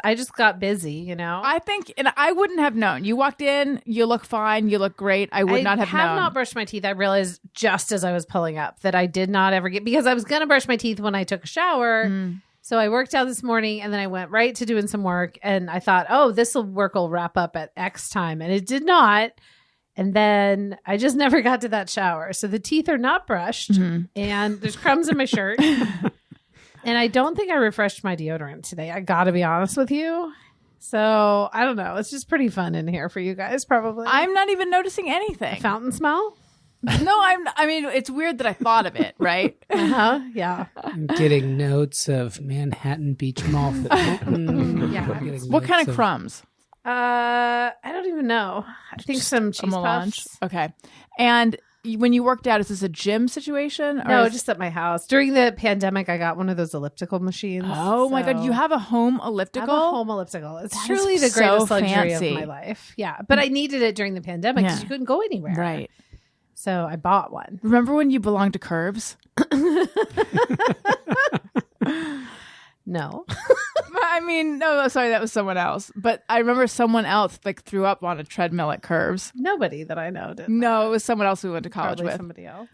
I just got busy, you know. I think, and I wouldn't have known. You walked in, you look fine, you look great. I would not have known. I have not brushed my teeth. I realized just as I was pulling up that I did not ever because I was going to brush my teeth when I took a shower. So I worked out this morning and then I went right to doing some work and I thought, oh, work will wrap up at X time. And it did not. And then I just never got to that shower. So the teeth are not brushed and there's crumbs in my shirt. And I don't think I refreshed my deodorant today. I got to be honest with you. So I don't know. It's just pretty fun in here for you guys, probably. I'm not even noticing anything. Fountain smell? No, I mean, it's weird that I thought of it, right? Yeah. I'm getting notes of Manhattan Beach Mall. What kind of crumbs? I don't even know. I think some cheese puffs. Okay. And when you worked out, is this a gym situation? Or No, just at my house. During the pandemic, I got one of those elliptical machines. Oh my God, you have a home elliptical? I have a home elliptical. It's That truly is the greatest so luxury fancy. of my life. Yeah, but I needed it during the pandemic because you couldn't go anywhere. Right. So I bought one. Remember when you belonged to Curves? No. I mean, no, sorry, that was someone else. But I remember someone else like threw up on a treadmill at Curves. Nobody that I know did. No, it was someone else we went to college Probably with. somebody else.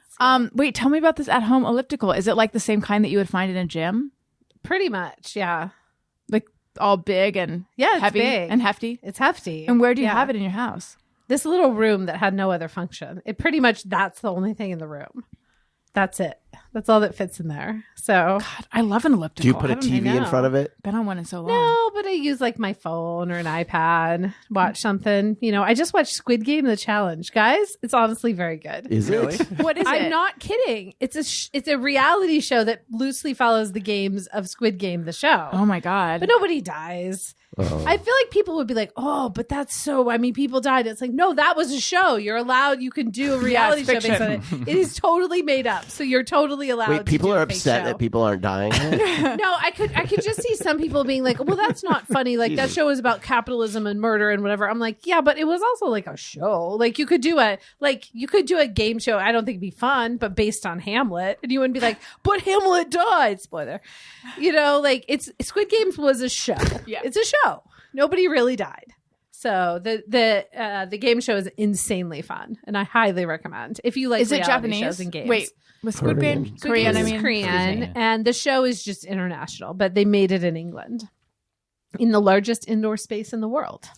Wait, tell me about this at-home elliptical. Is it like the same kind that you would find in a gym? Pretty much, yeah. Like all big and Yeah, it's heavy big. and hefty? It's hefty. And where do you have it in your house? This little room that had no other function. It pretty much, that's the only thing in the room. That's it. That's all that fits in there. So God, I love an elliptical. Do you put a I don't TV in know. front of it? been on one in so long. No, but I use like my phone or an iPad, watch something. You know, I just watched Squid Game: The Challenge. Guys, it's honestly very good. Is it? What is I'm it? not kidding. It's a reality show that loosely follows the games of Squid Game, the show. Oh my God. But nobody dies. Oh. I feel like people would be like, oh, but that's so, I mean, people died. It's like, no, that was a show. You're allowed, you can do a reality show based on it. It is totally made up. So you're totally allowed Wait, to people do are a fake upset show. that people aren't dying? No, I could just see some people being like, well, that's not funny. Like that show is about capitalism and murder and whatever. I'm like, yeah, but it was also like a show. Like you could do a game show. I don't think it'd be fun, but based on Hamlet. And you wouldn't be like, but Hamlet died. Spoiler. You know, like Squid Games was a show. Yeah. It's a show. Nobody really died. So the game show is insanely fun, and I highly recommend if you like. Is it reality Japanese? shows and games? Wait, was Squid Game Korean. Korean? I It's mean, Korean, and the show is just international, but they made it in England, in the largest indoor space in the world.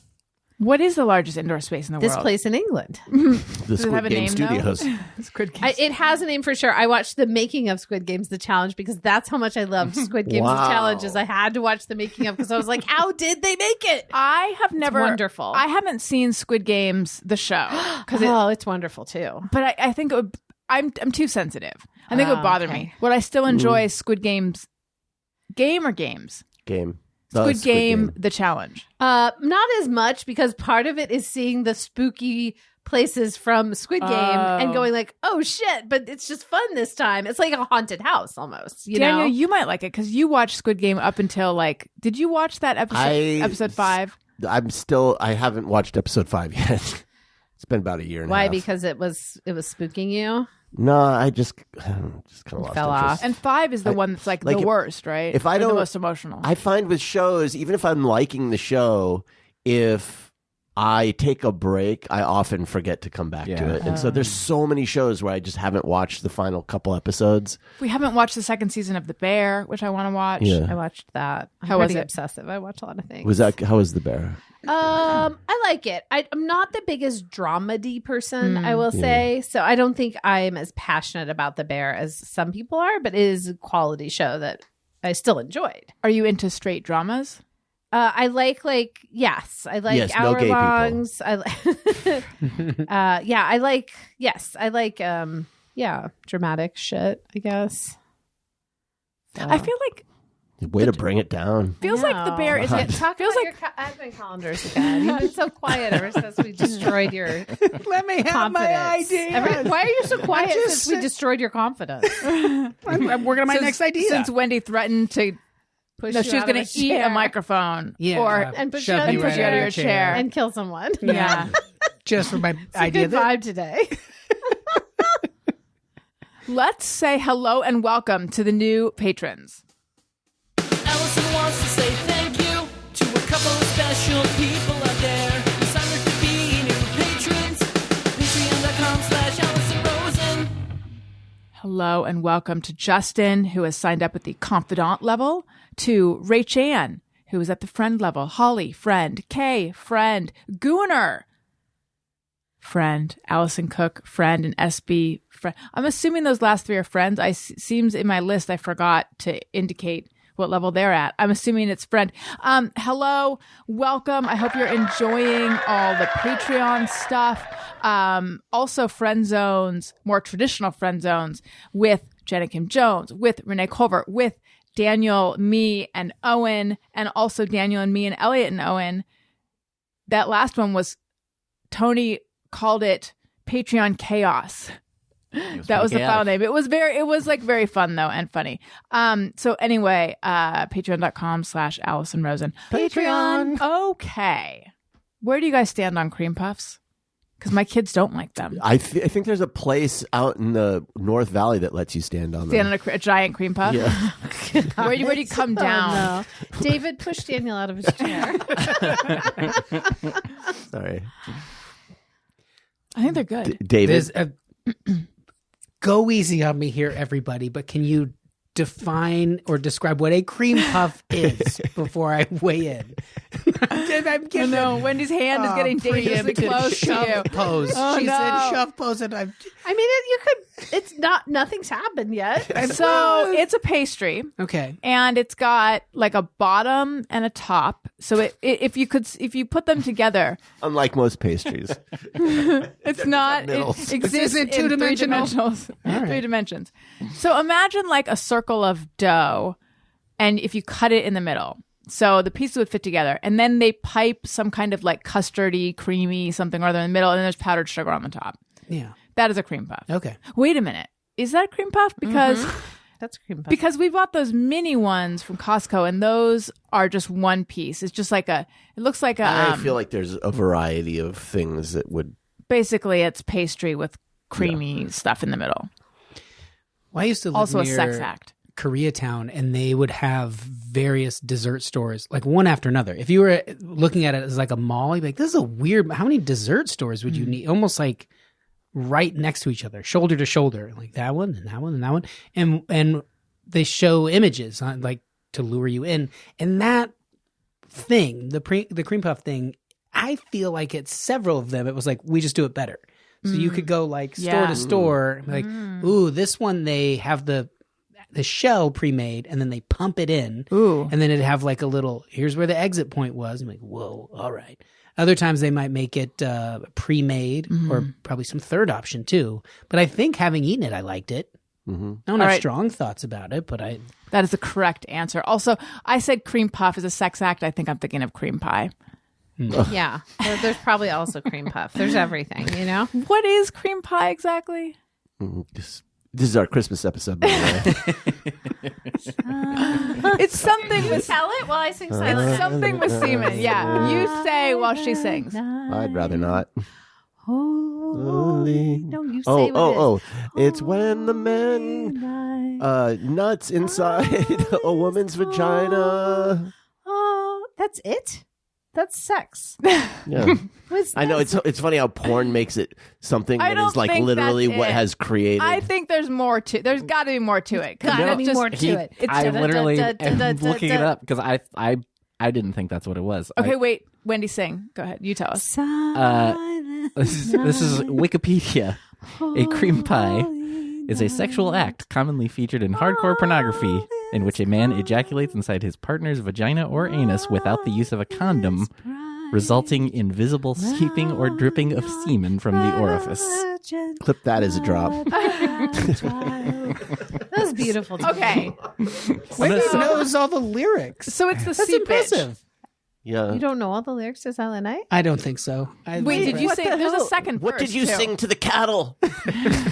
What is the largest indoor space in the This world? place in England. The Does it have Squid a Game name, Studios. though? Squid Games. It has a name for sure. I watched the making of Squid Games, the challenge, because that's how much I loved Squid Games, Wow. the challenge. Is I had to watch the making of because I was like, how did they make it? I have never wonderful. I haven't seen Squid Games the show because It's wonderful too. but I think it would, I'm too sensitive. I think it would bother okay. me. Would I still enjoy Squid Games game or games? Game. The Squid Game the challenge. Not as much because part of it is seeing the spooky places from Squid Game and going like, oh shit, but it's just fun this time. It's like a haunted house almost. You Daniel, know? you might like it because you watched Squid Game up until like. Did you watch that episode 5? I haven't watched episode 5 yet. It's been about a year and a Why? half. Because it was spooking you. No, I just kind of lost Fell interest. off. And 5 is the one that's like the worst, right? if I Or the don't- most emotional. I find with shows, even if I'm liking the show, if I take a break, I often forget to come back to Yeah. it. And so there's so many shows where I just haven't watched the final couple episodes. We haven't watched the second season of The Bear, which I want to watch. Yeah. I watched that. I'm How was pretty it? obsessive. I watch a lot of things. How was The Bear? I like it. I'm not the biggest dramedy person, I will say. So I don't think I'm as passionate about The Bear as some people are, but it is a quality show that I still enjoyed. Are you into straight dramas? I like yes, I like Yes, no hour gay people. longs. I like dramatic shit, I guess. I feel like Way to bring it down. feels like The Bear is Talk feels about like your advent calendars again. You've been so quiet ever since we destroyed your Let me have confidence. my idea. Why are you so quiet just since we destroyed your confidence? I'm working on my next idea. Since Wendy threatened to Push no, you she was out of going to eat chair a microphone. Yeah. Or and push Shove you out you of right your out of chair your chair. and kill someone. yeah. just for my It's a idea. good vibe today. Let's say hello and welcome to the new patrons. Allison wants to say thank you to a couple of special people out there who signed up to be new patrons. Patreon.com/AllisonRosen. Hello and welcome to Justin, who has signed up at the confidant level, to Rach Ann, who is at the friend level, Holly, friend, Kay, friend, Gooner, friend, Allison Cook, friend, and SB, friend. I'm assuming those last three are friends. Seems in my list I forgot to indicate what level they're at. I'm assuming it's friend. Hello, welcome. I hope you're enjoying all the Patreon stuff. Also friend zones, more traditional friend zones with Jenna Kim Jones, with Renee Culver, with Daniel, me, and Owen, and also Daniel and me and Elliot and Owen. That last one was Tony called it Patreon Chaos. That was the file name. It was like very fun though and funny. So anyway, patreon.com/AllisonRosen. Patreon. Okay. Where do you guys stand on cream puffs? Because my kids don't like them. I think there's a place out in the North Valley that lets you stand on Stand them. on a giant cream puff? Yeah. Where do you come down? No. David pushed Daniel out of his chair. Sorry. I think they're good. David. Go easy on me here, everybody, but can you define or describe what a cream puff is before I weigh in? I'm Oh, no, Wendy's hand is getting dangerously preemptive close to shove you. pose. Oh, She's no. in shove pose, and I'm I mean, it's not, nothing's happened yet. So it's a pastry. okay. And it's got like a bottom and a top. So if you put them together, Unlike most pastries. it's not. It middles. exists isn't in three two-dimensional. dimensions. right. 3 dimensions. So imagine like a circle of dough, and if you cut it in the middle, so the pieces would fit together, and then they pipe some kind of like custardy, creamy something or other in the middle, and then there's powdered sugar on the top. Yeah. That is a cream puff. Okay. Wait a minute. Is that a cream puff? Because That's cream puff. because we bought those mini ones from Costco, and those are just one piece. It's just like it looks like a. I feel like there's a variety of things that would. Basically, it's pastry with creamy stuff in the middle. Well, I used to live Also a near sex act. Koreatown, and they would have various dessert stores, like one after another. If you were looking at it as like a mall, you'd be like, this is a weird, how many dessert stores would you need? Almost like right next to each other, shoulder to shoulder, like that one and that one and that one. And they show images like to lure you in. And that thing, the cream puff thing, I feel like it's several of them. It was like, we just do it better. So you could go like store to store, like, ooh, this one they have the shell pre-made and then they pump it in. Ooh. And then it'd have like a little, here's where the exit point was. I'm like, whoa, all right. Other times they might make it pre-made or probably some third option too. But I think having eaten it, I liked it. I don't have strong thoughts about it, but That is the correct answer. Also, I said cream puff is a sex act. I think I'm thinking of cream pie. Yeah. There's probably also cream puff. There's everything, you know? What is cream pie exactly? This is our Christmas episode, by the way. It's something with Tell it while I sing silent. it's something with semen. Yeah, you say while she sings. I'd rather not. Holy. No, you say what it is. It's when the men nuts inside a woman's vagina. Oh, that's it? That's sex. Yeah. What's I know that? it's funny how porn makes it something I that don't is like think literally that's what it. has created. I think there's more to. There's got to be more to it. 'cause Gotta it's be just- more to it. I literally am looking it da. up because I didn't think that's what it was. Okay, wait, Wendy, sing. Go ahead. You tell us. This is Wikipedia. A cream pie is a sexual act commonly featured in hardcore pornography in which a man ejaculates inside his partner's vagina or anus without the use of a condom, resulting in visible seeping or dripping of semen from the orifice. Clip that as a drop. That was beautiful. to me. Okay, Wendy knows all the lyrics. so it's the That's seepage. impressive. Yeah. You don't know all the lyrics to Silent Night? I don't think so. Wait, did you say there's a second What verse, did you too. sing to the cattle?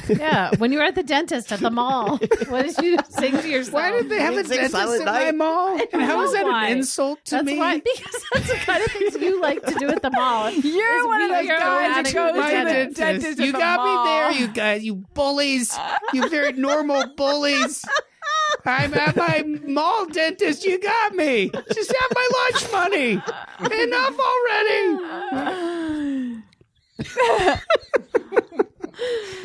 Yeah. When you were at the dentist at the mall, what did you sing to yourself? Why did they have a Sing dentist Silent in my Night. mall? And how is that why. an insult to That's me? why, because that's the kind of things you like to do at the mall. You're one of those You're guys adding that goes My to the dentist. dentist at You the got mall. me there, you guys. You bullies. You very normal bullies. I'm at my mall dentist. You got me. Just have my lunch money. Enough already.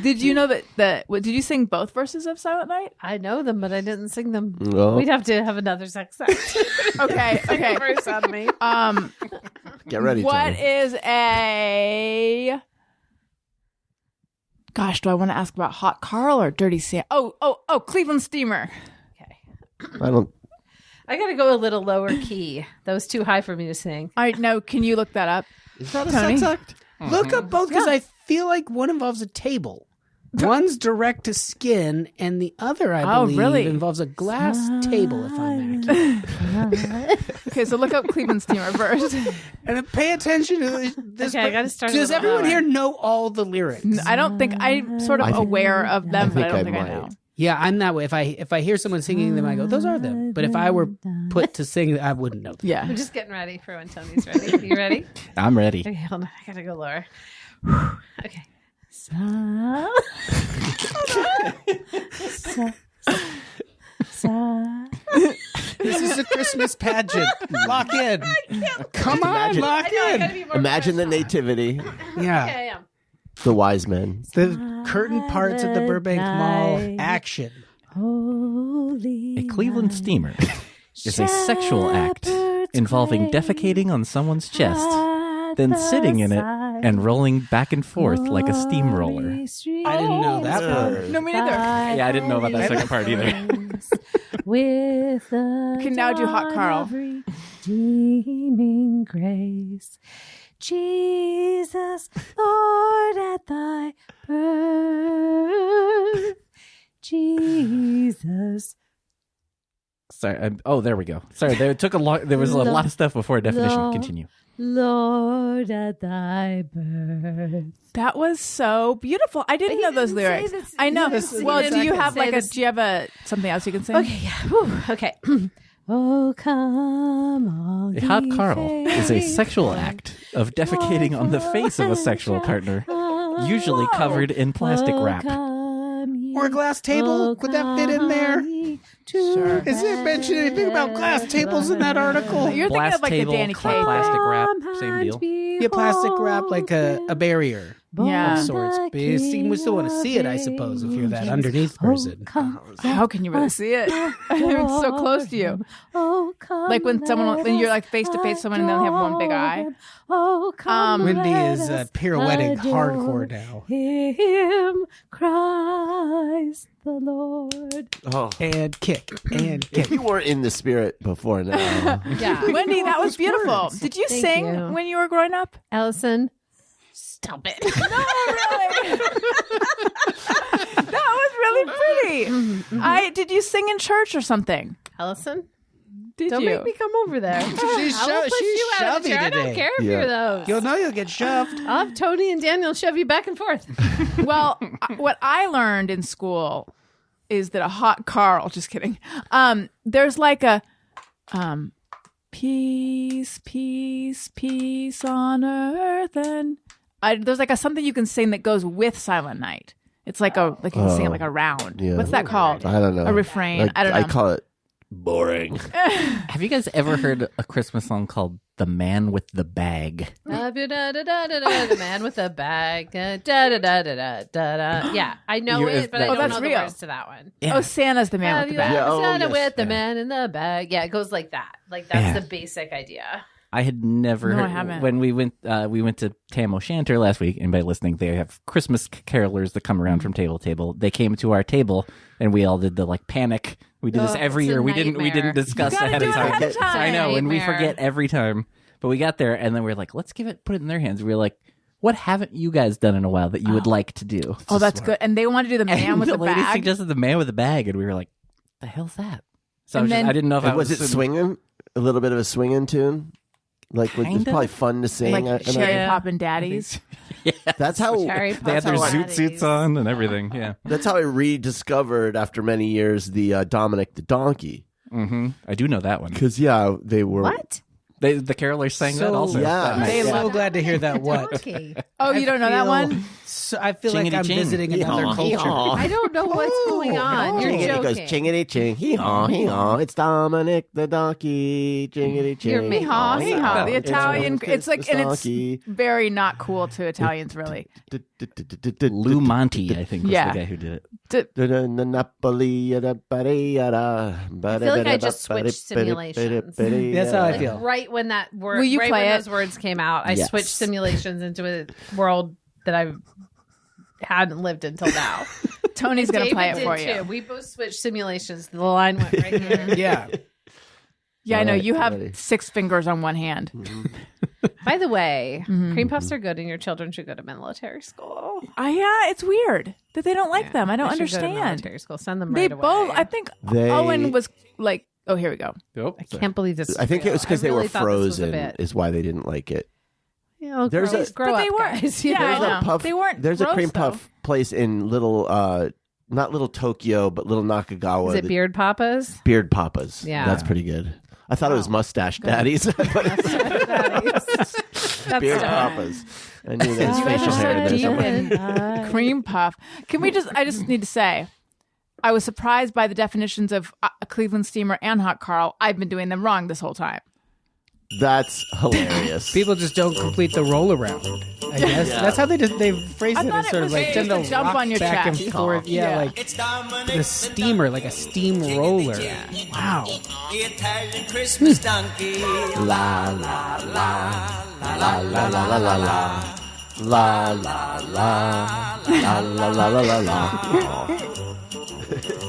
Did you know that? Did you sing both verses of Silent Night? I know them, but I didn't sing them. No. We'd have to have another sex act. Okay, okay. Verse out of me. Get ready, What Tony. is a? Gosh, do I want to ask about Hot Carl or Dirty Sam? Oh, Cleveland Steamer. I don't. I got to go a little lower key. That was too high for me to sing. All right, no, can you look that up? Is that a Tony? sex act? Look up both because I feel like one involves a table. One's direct to skin, and the other, I Oh, believe, really? involves a glass table, if I'm accurate. Okay, so look up Cleveland Steamer first. And pay attention to this. Okay, I gotta start a Does little everyone lower. here know all the lyrics? I don't think I'm sort of I think- aware of them, but I think don't I think I might. know. Yeah, I'm that way. If I hear someone singing them, I go, those are them. But if I were put to sing, I wouldn't know them. Yeah. I'm just getting ready for when Tony's ready. You ready? I'm ready. Okay, hold on. I gotta go lower. Okay. This is a Christmas pageant. Lock in. Come on, Imagine- lock I know, I in. gotta be more Imagine the nativity, Yeah. Okay, I am. the wise men. The curtain parts at the Burbank Mall. Action. A Cleveland steamer is a sexual act involving defecating on someone's chest, then sitting in it and rolling back and forth like a steamroller. I didn't know that part. No, me neither. Yeah, I didn't know about that second part either. With the You can now do Hot Carl. redeeming grace, Jesus, Lord, at thy birth, Jesus. Sorry. There we go. Sorry, there took a lot. There was a lot of stuff before definition. No. Continue. Lord, at thy birth. That was so beautiful. I didn't know those didn't say lyrics. this- I know. he didn't Well, say do you this. have Say like a? this. Do you have something else you can sing? Okay, yeah. Whew. Okay. Oh, come all A hot ye Carl is a sexual faithful. act of defecating on the face of a sexual partner, usually covered in plastic wrap. Or a glass table? Would that fit in there? Sure. Is it mentioned anything about glass tables in that article? You're thinking Glass of like table, the Danny Kaye. plastic wrap, same deal. Yeah, plastic wrap like a barrier. Yeah. of sorts. But you still want to see it, I suppose, if you're that underneath person. How can you really see it? It's so close to you. Like when you're like face to face with someone and they have one big eye. Wendy is pirouetting hardcore now. Him cries the Lord. Oh. And kick. And If kick. you weren't in the spirit before now. Yeah. Wendy, that was beautiful. Did you Thank sing you. when you were growing up? Allison, stop it. That was really pretty. Did you sing in church or something? Allison, Did don't you? make me come over there. She's I will push you out of the shovey chair. I don't today. care if Yeah. you're those. You'll know you'll get shoved. I'll have Tony and Daniel shove you back and forth. Well, what I learned in school is that a hot Carl, just kidding. There's like a peace, peace, peace on earth, and there's like a something you can sing that goes with Silent Night. It's like you can sing it like a round. Yeah. What's that called? I don't know. A refrain. Like, I don't know. I call it boring. Have you guys ever heard a Christmas song called "The Man with the Bag"? The man with the bag. Yeah, I know You're- it, but I Oh, don't that's know the real. words to that one. Oh, Santa's the man Have with the you bag. Yeah, ever oh, seen it yes, with the yeah. man in the bag? Yeah, it goes like that. Like that's Yeah. the basic idea. I had never No, I heard haven't. when we went to Tam O'Shanter last week, and by listening, they have Christmas carolers that come around from table to table. They came to our table, and we all did the like panic. We did this every it's a year. We didn't nightmare. discuss You gotta ahead do of it time. ahead of time. I know, and we Nightmare. forget every time. But we got there, and then we are like, let's put it in their hands. We were like, what haven't you guys done in a while that you would like to do? Oh, that's good. And they wanted to do the man And with the the lady bag. suggested the man with the bag, and we were like, the hell's that? So And then- I didn't know if I Was it swinging? A little bit of a swinging tune? Like, it's Kinda. probably fun to sing. Like I Cherry imagine. Poppin' Daddies. That's how Cherry They had their Pop zoot Daddies. suits on and everything. Yeah. that's how I rediscovered after many years the Dominic the Donkey. Mm-hmm. I do know that one. Because they were What? The carolers sang that also. yeah. that night. They I'm so love- glad to hear that. What? Okay. Oh, you don't know that feel- one? So I feel like I'm Chingity-ching. visiting another Hee-haw, culture. hee-haw. I don't know what's going on. You're Chingity joking. goes chingity ching, hee haw, hee haw. It's Dominic the Donkey, chingity ching. You're me. Hee-haw, hee-haw. The Italian, it's like, and it's donkey. very not cool to Italians, really. Lou Monte, I think, was Yeah. the guy who did it. Napoli. I feel like I just switched simulations. That's how I Like, feel. right when that word, Will you right play when it? those words came out, I Yes. switched simulations into a world that I hadn't lived until now. Tony's going to David play it did for too. you. We both switched simulations. The line went right here. Yeah. Yeah, I know. Alright, You have ready. 6 fingers on one hand. By the way, cream puffs are good, and your children should go to military school. Yeah, it's weird that they don't like them. I don't They should go to understand. military school. Send them They right away. both, I think They- Owen was like, oh, here we go. Oh, I can't believe this. Is I think it real. was because I they really were thought this was a frozen, bit. is why they didn't like it. You know, There's grow, a- grow But they up, weren't- guys. yeah, There's I know. a puff. They weren't There's a gross, cream though. puff place in little, not little Tokyo, but little Nakagawa. Is it the Beard Papa's? Beard Papas. Yeah. That's pretty good. I thought it was Mustache Daddies. But That's Beard dumb. Papas. I knew there was You guys facial are so hair in there deep somewhere. in cream puff. Can we I just need to say, I was surprised by the definitions of a Cleveland Steamer and Hot Carl. I've been doing them wrong this whole time. That's hilarious. People just don't complete the roll around. I guess that's how they phrase I it. thought As it sort of was like just them a to jump rock on your back chest. and forth. Yeah, Yeah. like It's Dominic the steamer, like a steam roller. Wow. the Italian Christmas donkey. La la la la la la la la la la la la la la la la.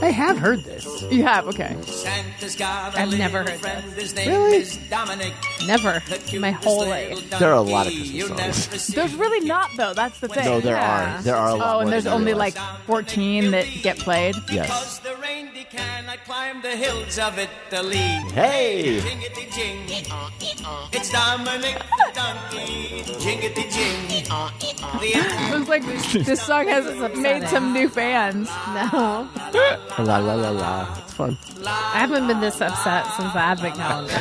I have heard this. You have, okay. Santa's got a I've little never heard friend. His name Really? is Dominic. Never. The My cutest whole little life. There are a lot of donkey Christmas you'll songs. never see. There's really not, though. That's the thing. No, there Yeah. are. There are a lot Oh, more and there's than only you like realize. 14 that get played. Yes. Because the reindeer cannot climb the hills of Italy. Hey! Jingity jing. It's Dominic the donkey. Jingity jing. It was like this song has made some new fans. No. La la la la. It's fun. I haven't been this upset since the Advent calendar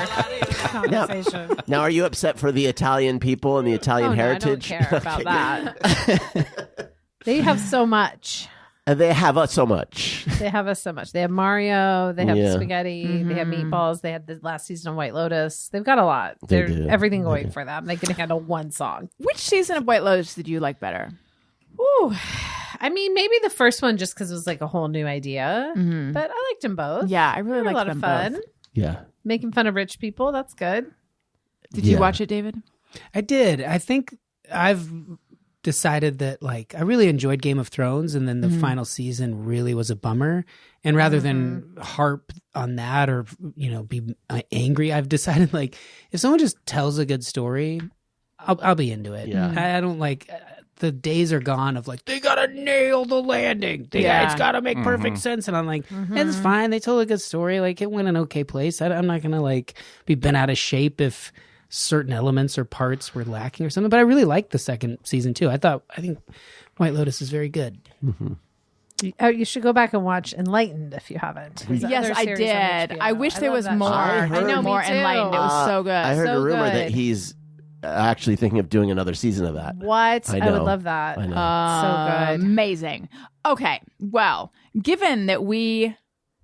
conversation. Now, are you upset for the Italian people and the Italian Oh, no, heritage? I don't care about that. They have so much. And they have us so much. They have us so much. They have Mario. They have Yeah. spaghetti. They have meatballs. They had the last season of White Lotus. They've got a lot. They They're do. everything going for them. They can handle one song. Which season of White Lotus did you like better? Oh, I mean, maybe the first one just because it was like a whole new idea, but I liked them both. Yeah, I really They were liked a lot of them fun. both. Yeah. Making fun of rich people, that's good. Did you Yeah. watch it, David? I did. I think I've decided that like I really enjoyed Game of Thrones, and then the final season really was a bummer. And rather than harp on that or be angry, I've decided like if someone just tells a good story, I'll be into it. Yeah. I don't like the days are gone of like they gotta nail the landing. Yeah. It's gotta make perfect sense. And I'm like, it's fine. They told a good story. Like it went an okay place. I'm not gonna like be bent out of shape if certain elements or parts were lacking or something. But I really liked the second season too. I think White Lotus is very good. You should go back and watch Enlightened if you haven't. There's Yes, another I series on did. HBO. I wish there love was that more. show. I heard- know, more me too. Enlightened. It was so good. I heard So a rumor that good. he's actually thinking of doing another season of that. What? I I would know. love that. I know. So good. Amazing. Okay. Well, given that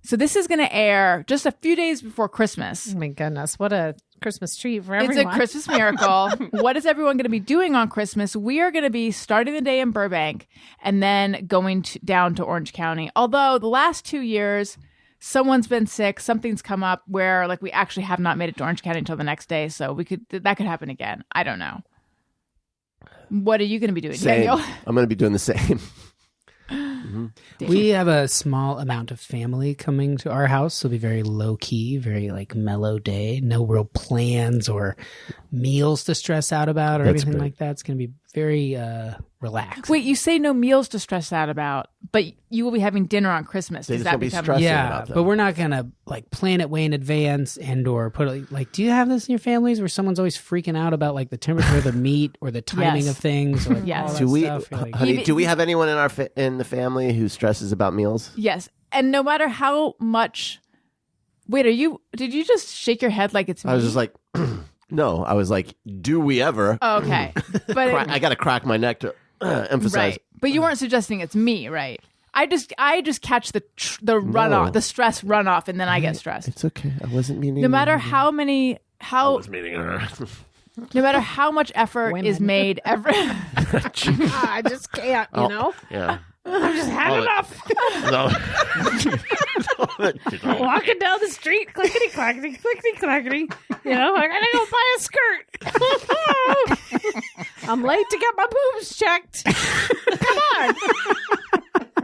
so this is going to air just a few days before Christmas. Oh my goodness, what a Christmas treat for It's everyone. a Christmas miracle. What is everyone going to be doing on Christmas? We are going to be starting the day in Burbank and then going down to Orange County. Although the last 2 years, someone's been sick, something's come up where like we actually have not made it to Orange County until the next day. So that could happen again. I don't know. What are you going to be doing, Same. Daniel? I'm going to be doing the same. We have a small amount of family coming to our house. So it'll be very low key, very like mellow day. No real plans or meals to stress out about or That's anything great. like that. It's going to be very relaxed. Wait, you say no meals to stress out about, but you will be having dinner on Christmas. They Does just that won't be become stressing Yeah, about them. but we're not gonna like plan it way in advance and or put it like. Do you have this in your families where someone's always freaking out about like the temperature of the meat or the timing Yes. of things? Or, like, Yes. all that Do we, stuff? You're like, honey, do we have anyone in in the family who stresses about meals? Yes. And no matter how much. Wait, did you just shake your head like it's me? I was just like, no. I was like, do we ever? Oh, okay. But I got to crack my neck to emphasize. right. But you weren't suggesting it's me, right? I just catch the runoff, the stress runoff, and then I get stressed. It's okay. I wasn't meaning. No matter how I was meaning her. no matter how much effort is made every. I just can't, you know? Yeah. I've just had enough. Walking down the street, clickety clackety, clickety clackety. You know, I gotta go buy a skirt. I'm late to get my boobs checked. Come on.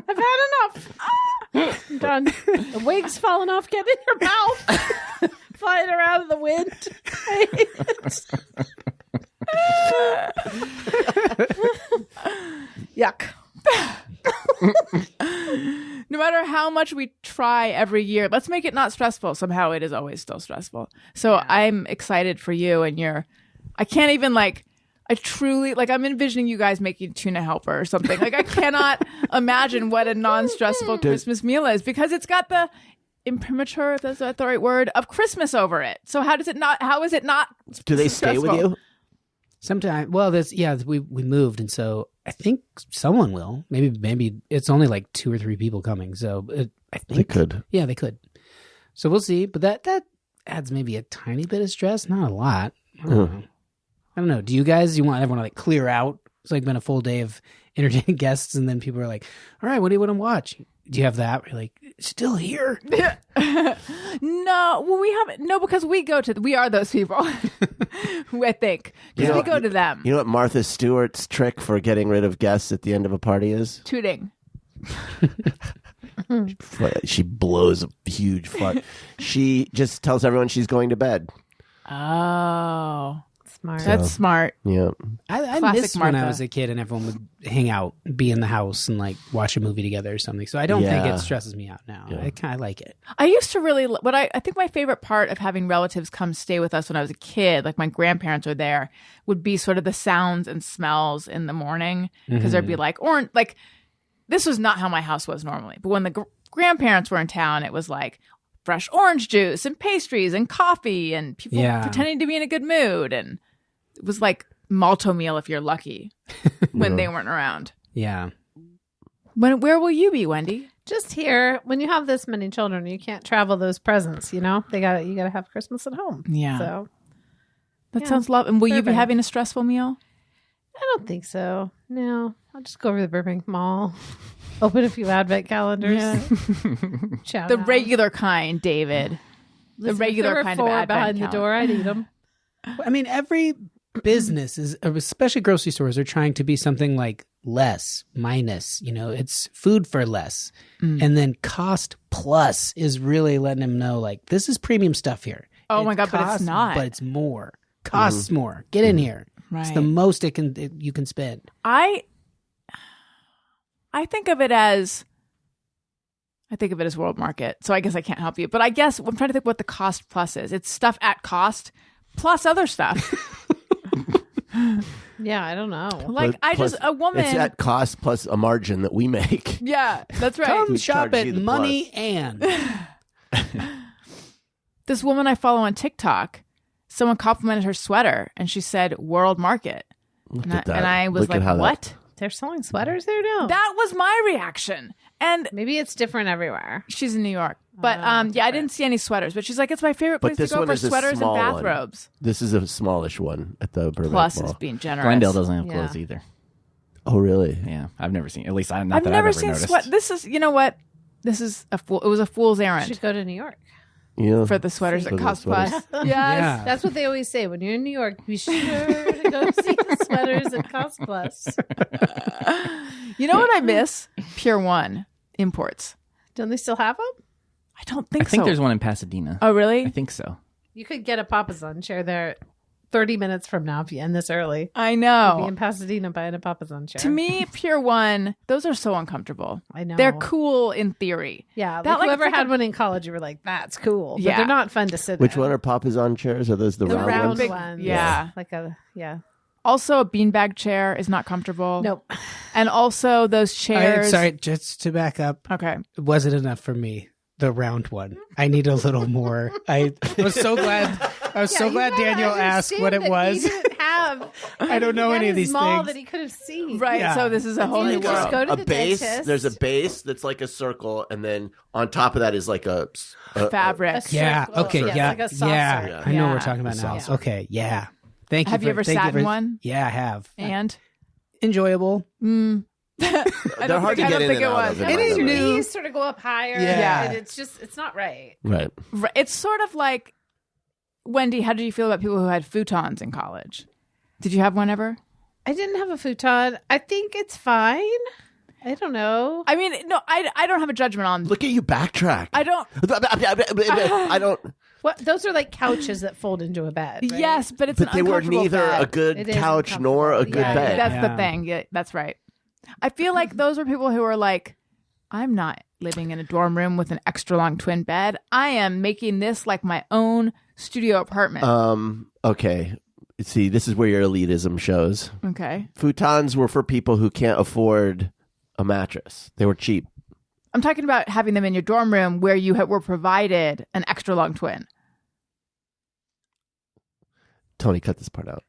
I've had enough. I'm done. The wig's falling off, get in your mouth. Flying around in the wind. Yuck. No matter how much we try every year, let's make it not stressful. Somehow it is always still stressful. So I'm excited for you and I can't even I truly I'm envisioning you guys making tuna helper or something. Like I cannot imagine what a non-stressful Christmas meal is because it's got the imprimatur, if that's the right word, of Christmas over it. So how is it not Do they stay with stressful? you? Sometimes, well, we moved, and so I think someone will. Maybe it's only like 2 or 3 people coming, so I think They could. Yeah, they could. So we'll see, but that adds maybe a tiny bit of stress, not a lot. I don't know. Do you guys? You want everyone to clear out? It's been a full day of entertaining guests, and then people are like, "All right, what do you want to watch?" Do you have that? We're like, still here? No, well, we haven't. No, because we are those people. Who I think because we go to them. You know what Martha Stewart's trick for getting rid of guests at the end of a party is? Tooting. She blows a huge fart. She just tells everyone she's going to bed. Oh, Smart. that's smart. Yeah. I Classic missed when I Martha. was a kid and everyone would hang out, be in the house, and watch a movie together or something. So I don't think Yeah. it stresses me out now. Yeah. I kind of like it. I used to really, I think my favorite part of having relatives come stay with us when I was a kid, like my grandparents were there, would be sort of the sounds and smells in the morning. Because there'd be this was not how my house was normally. But when the grandparents were in town, it was fresh orange juice and pastries and coffee and people pretending to be in a good mood. And it was like malto meal if you're lucky when they weren't around. Yeah. Where will you be, Wendy? Just here, when you have this many children, you can't travel those presents, you gotta have Christmas at home. Yeah. So That sounds lovely. And will you be Burbank. having a stressful meal? I don't think so. No, I'll just go over to the Burbank Mall, open a few advent calendars. Shout The out. regular kind, David. Listen, the regular if there were kind of 4 advent behind the door. I'd eat them. I mean, every business is, especially grocery stores, are trying to be something like less, minus. It's food for less, and then cost plus is really letting them know like this is premium stuff here. Oh It my God, but it's costs, not. But it's more. Costs more. Get in here. It's the Right. most you can spend. I think of it as world market. So I guess I can't help you. But I guess I'm trying to think what the cost plus is. It's stuff at cost plus other stuff. Yeah, I don't know. Like Plus, a woman. It's at cost plus a margin that we make. Yeah, that's right. Come We shop charge you at the Money plus. and. This woman I follow on TikTok, someone complimented her sweater and she said world market. And at that. I was Look at like, how that- what? They're selling sweaters there now. That was my reaction. And Maybe it's different everywhere. she's in New York. But yeah, I didn't see any sweaters. But she's like, it's my favorite But place to this go one for is a sweaters and small one. bathrobes. This is a smallish one at the Burbank Plus Mall. is being generous. Glendale doesn't have Yeah. clothes either. Oh, really? Yeah, I've never seen. At least not I've that never I've ever seen noticed. sweat. This is, you know what? This is a fool. It was a fool's You errand should go to New York. Yeah. for the sweaters For that the cost sweaters. plus. Yes. Yeah. That's what they always say. When you're in New York, be sure to go see the sweaters at Cost Plus. You know what I miss? Pure One imports. Don't they still have them? I don't think I think so. there's one in Pasadena. Oh, really? I think so. You could get a Papasan chair there 30 minutes from now if you end this early. I Be know. in Pasadena buying a Papasan chair. To me, Pure One, those are so uncomfortable. I know. They're cool in theory. Yeah, That, like like, whoever it's like had a- one in college, you were like, that's cool. But Yeah. they're not fun to sit Which in. one are Papasan chairs? Are those the The round, round ones? Big- ones. yeah. Like a, yeah. Also, a beanbag chair is not comfortable. Nope. And also, those chairs. Sorry, just to back up. Okay. It wasn't enough for me. The round one. I need a little more. I was so glad. I was so you glad gotta Daniel asked what it understand that was. He didn't have. I don't know he had any of his these mall things. that he could have seen. Right. Yeah. So, this is a whole you new just world. go to A the base. dentist. There's a base that's like a circle, and then on top of that is like a Fabric. a Yeah. circle. Okay. Yeah, yeah. like a saucer. Yeah. I know what Yeah. we're talking about A now. saucer. Okay. Yeah. Thank you. Have you ever thank sat for- in one? Yeah, I have. And? Enjoyable. They're hard to get in and out of. It is Your new. knees sort of go up higher. Yeah. And it's not right. Right. It's sort of like, Wendy, how did you feel about people who had futons in college? Did you have one ever? I didn't have a futon. I think it's fine. I don't know. I mean, no, I don't have a judgment on. Look at you backtrack. I don't. I don't. What? Those are like couches that fold into a bed. Right? Yes, but it's But an they were uncomfortable neither bed. a good It is couch nor a uncomfortable. good Yeah, bed. That's Yeah. the thing. Yeah, that's right. I feel like those are people who are like, I'm not living in a dorm room with an extra long twin bed. I am making this like my own studio apartment. Okay. See, this is where your elitism shows. Okay. Futons were for people who can't afford a mattress. They were cheap. I'm talking about having them in your dorm room where you were provided an extra long twin. Tony, cut this part out.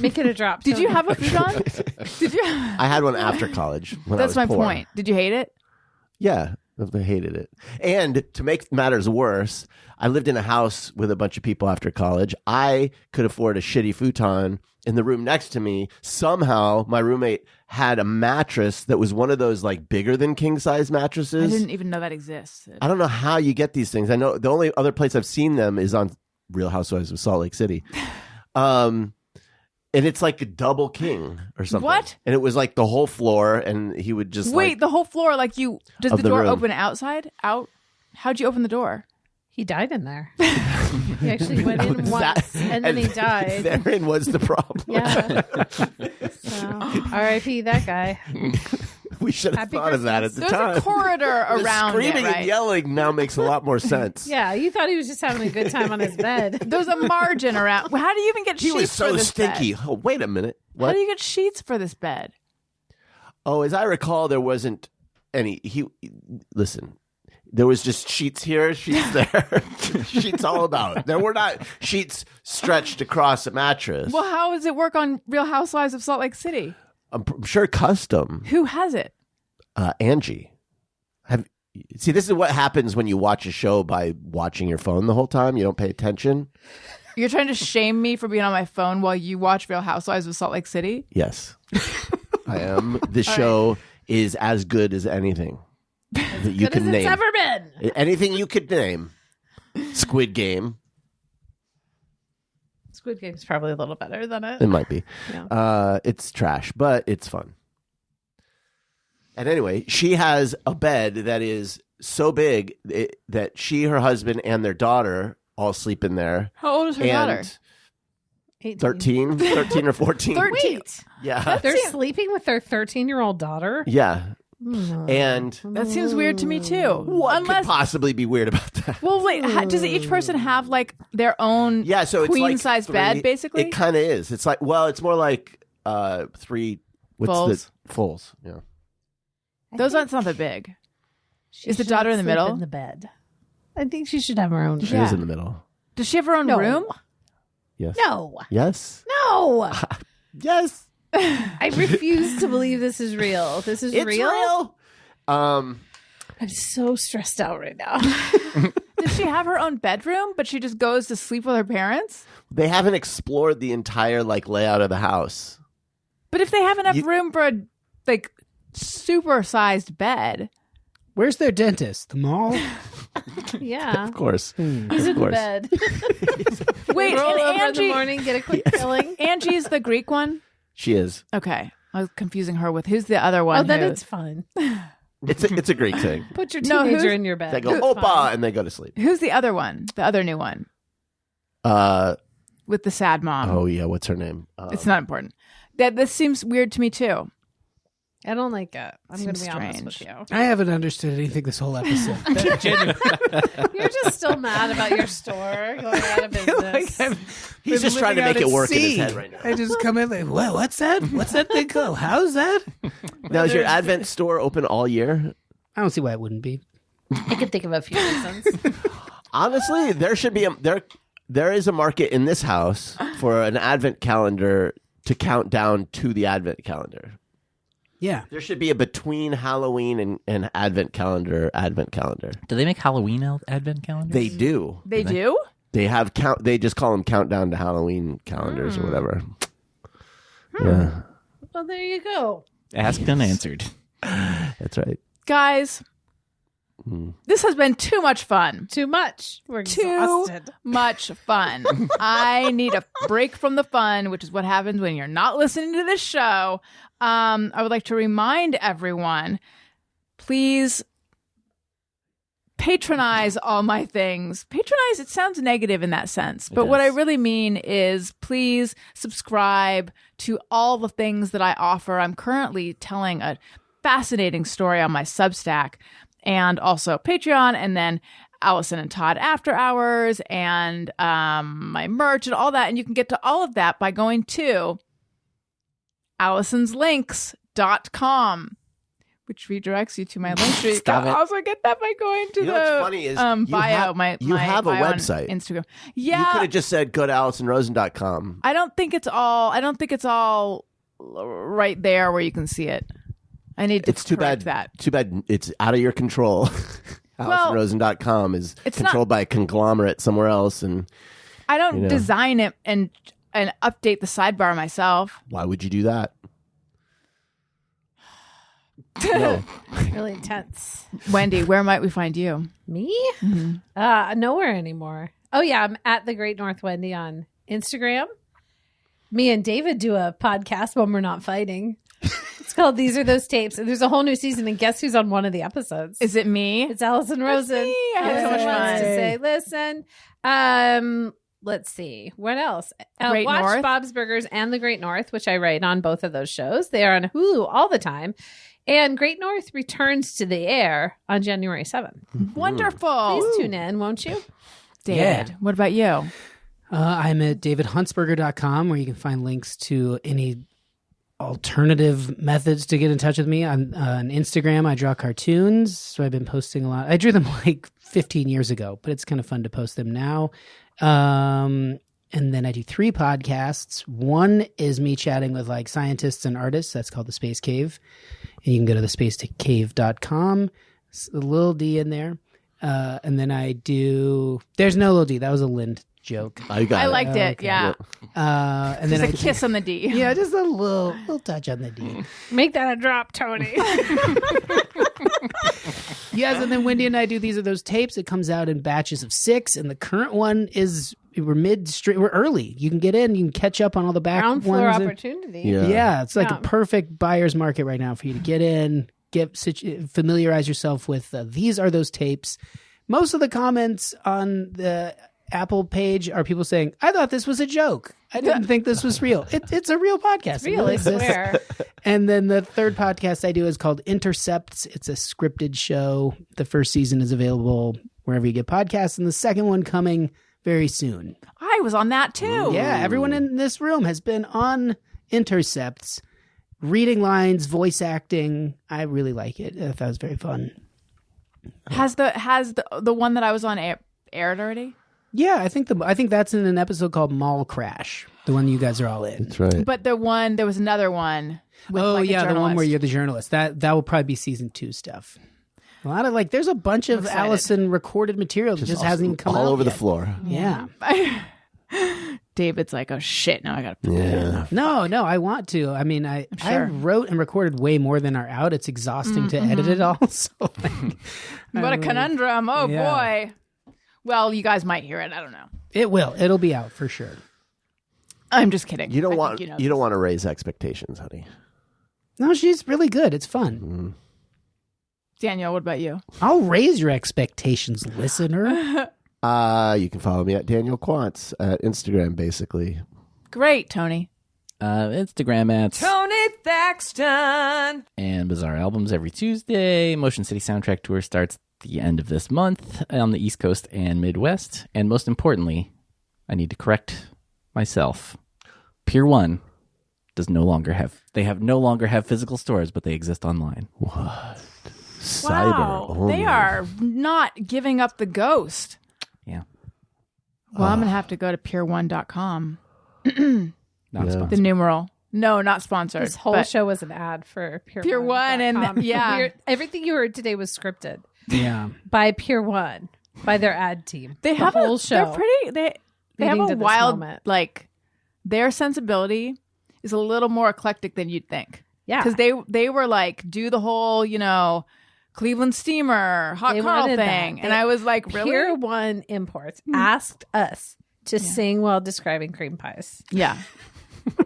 Make it a drop. Did you Tony. have a futon? Did you? I had one after college. When That's I my was poor. point. Did you hate it? Yeah, I hated it. And to make matters worse, I lived in a house with a bunch of people after college. I could afford a shitty futon. In the room next to me, somehow my roommate had a mattress that was one of those like bigger than king size I mattresses. didn't even know that existed. I don't know how you get these things. I know the only other place I've seen them is on Real Housewives of Salt Lake City. And it's like a double king or something. What? And it was like the whole floor, and he would just Wait, like, the whole floor, like you, does Of the the door room. open outside? Out? How'd you open the door? He died in there. He actually went in once and then he died. Therein was the problem. Yeah. So, R.I.P. that guy. We should have Happy thought of that at the There's time. a corridor The around screaming it, right? and yelling now makes a lot more sense. Yeah, you thought he was just having a good time on his bed. There's a margin around. How do you even get He sheets was so for this stinky. bed? Oh, wait a minute. How What? do you get sheets for this bed? Oh, as I recall, there wasn't any. Listen. There was just sheets here, sheets there, sheets all about. There were not sheets stretched across a mattress. Well, how does it work on Real Housewives of Salt Lake City? I'm sure custom. Who has it? Angie. See, this is what happens when you watch a show by watching your phone the whole time. You don't pay attention. You're trying to shame me for being on my phone while you watch Real Housewives of Salt Lake City? Yes. I am. This show is as good as anything that you Good can as it's name. ever been. Anything you could name. Squid Game. Squid Game's probably a little better than it. It might be. Yeah. It's trash, but it's fun. And anyway, she has a bed that is so big that she, her husband, and their daughter all sleep in there. How old is her daughter? 18. 13 or 14. 13. Wait, Yeah. they're sleeping with their 13-year-old daughter? Yeah. And That seems weird to me too. what could possibly be weird about that? Well, wait. Does each person have like their own Yeah, so it's queen like size three- bed, basically? It kind of is. It's like, well, it's more like 3 Fulls? Fulls, yeah. Those aren't not that big. She Is the should daughter in the sleep middle? In the bed. I think she should have her own She bed. is in the middle. Does she have her own No. room? Yes. No. Yes. No. Yes. I refuse to believe this is real. This is It's real. I'm so stressed out right now. Does she have her own bedroom, but she just goes to sleep with her parents? They haven't explored the entire like layout of the house. But if they have enough room for a like super sized bed, Where's their dentist? The mall? Yeah. Of course. He's in the bed. wait, Roll and over in the Angie, morning, get a quick filling. Angie's the Greek one. She is. Okay, I was confusing her with who's the other one. Oh, then who- it's fun. It's a Greek thing. Put your No, teenager who's- in your bed. They go It's opa fine. and they go to sleep. Who's the other one? The other new one with the sad mom. Oh yeah, what's her name? It's not important. This seems weird to me too. I don't like it. I'm going to Seems be honest strange. with you. I haven't understood anything this whole episode. You're just still mad about your store going out of business. He's just trying to make it work in his head right now. I just come in like, what's that? What's that thing called? How's that? Now is your Advent store open all year? I don't see why it wouldn't be. I can think of a few reasons. Honestly, there should be there is a market in this house for an Advent calendar to count down to the Advent calendar. Yeah. There should be a between Halloween and Advent calendar. Do they make Halloween advent calendars? They do. They do? They have They just call them countdown to Halloween calendars or whatever. Yeah, Well, there you go. Asked unanswered. that's right. Guys, this has been too much fun. Too much. We're Too exhausted. much fun. I need a break from the fun, which is what happens when you're not listening to this show. I would like to remind everyone, please patronize all my things. Patronize, it sounds negative in that sense. But what I really mean is please subscribe to all the things that I offer. I'm currently telling a fascinating story on my Substack and also Patreon, and then Allison and Todd After Hours and my merch and all that. And you can get to all of that by going to Allison'sLinks.com, which redirects you to my link tree. You Stop can it. also get that by going to You know the what's funny is bio. you have a bio on website. Instagram. You Yeah, could have just said go to AllisonRosen.com. I don't think it's all right there where you can see it. I need to It's too correct bad. that. Too bad it's out of your control. AllisonRosen.com is it's controlled by a conglomerate somewhere else, and I don't you know. design it and update the sidebar myself. why would you do that? No. Really intense. Wendy, where might we find you? Me? Nowhere anymore. Oh, yeah. I'm at the Great North Wendy on Instagram. Me and David do a podcast when we're not fighting. It's called These Are Those Tapes. And there's a whole new season. And guess who's on one of the episodes? Is it me? It's Allison Rosen. me. I had so much Wants fun. to say, listen. Let's see. What else? Great watch North. Bob's Burgers and The Great North, which I write on both of those shows. They are on Hulu all the time. And Great North returns to the air on January 7th. Wonderful. Please tune in, won't you? David, Yeah. what about you? I'm at davidhuntsberger.com, where you can find links to any alternative methods to get in touch with me. I'm on Instagram. I draw cartoons, so I've been posting a lot. I drew them like 15 years ago, but it's kind of fun to post them now. And then I do 3 podcasts. One is me chatting with like scientists and artists. That's called The Space Cave. And you can go to thespacecave.com. It's a little D in there. And then I do, there's no little D. That was a Lind joke. I got I it. liked it. Yeah. And Just then a kiss on the D. Yeah, just a little touch on the D. Make that a drop, Tony. Yes, and then Wendy and I do These Are Those Tapes. It comes out in batches of 6, and the current one is we're early. You can get in, you can catch up on all the back Ground floor ones. opportunity. Yeah, it's like Yeah. a perfect buyer's market right now for you to get in, familiarize yourself with These Are Those Tapes. Most of the comments on the Apple page are people saying, I thought this was a joke. I didn't think this was real. It's a real podcast. It Real, I exists. swear. And then the third podcast I do is called Intercepts. It's a scripted show. The first season is available wherever you get podcasts, and the second one coming very soon. I was on that too. Yeah, everyone in this room has been on Intercepts, reading lines, voice acting. I really like it. I thought it was very fun. Has the one that I was on aired already? Yeah, I think that's in an episode called Mall Crash, the one you guys are all in. That's right. But there was another one. With Oh like a yeah, the one journalist. where you're the journalist. That will probably be season 2 stuff. A lot of there's a bunch of excited. Allison recorded material that just hasn't even come out all over the yet. floor. Yeah. David's like, oh shit, now I gotta put Yeah. No, I want to. I mean, I wrote and recorded way more than are out. It's exhausting to edit it all. So what a conundrum. Oh Yeah. boy. Well, you guys might hear it. I don't know. it will. It'll be out for sure. I'm just kidding. You don't I want think you don't want to raise expectations, honey. No, she's really good. It's fun. Daniel, what about you? I'll raise your expectations, listener. You can follow me at Daniel Quantz at Instagram, basically. Great, Tony. Instagram at Tony Thaxton. and Bizarre Albums every Tuesday. Motion City Soundtrack Tour starts the end of this month on the East Coast and Midwest. And most importantly, I need to correct myself. Pier 1 no longer have physical stores, but they exist online. What? Cyber. Wow. only. They are not giving up the ghost. Yeah. Well, I'm going to have to go to pier1.com. Not Yeah. sponsored. The numeral. No, not sponsored. This whole but show was an ad for Pier Pier 1 and yeah. Everything you heard today was scripted Yeah. by Pier 1, by their ad team. They have the whole a, show. They're pretty. They have leading a to this wild moment. their sensibility is a little more eclectic than you'd think. Yeah. Because they were like, do the whole, Cleveland Steamer, Hot They Carl wanted that. And I was like, really? Pier 1 Imports asked us to sing while describing cream pies. Yeah.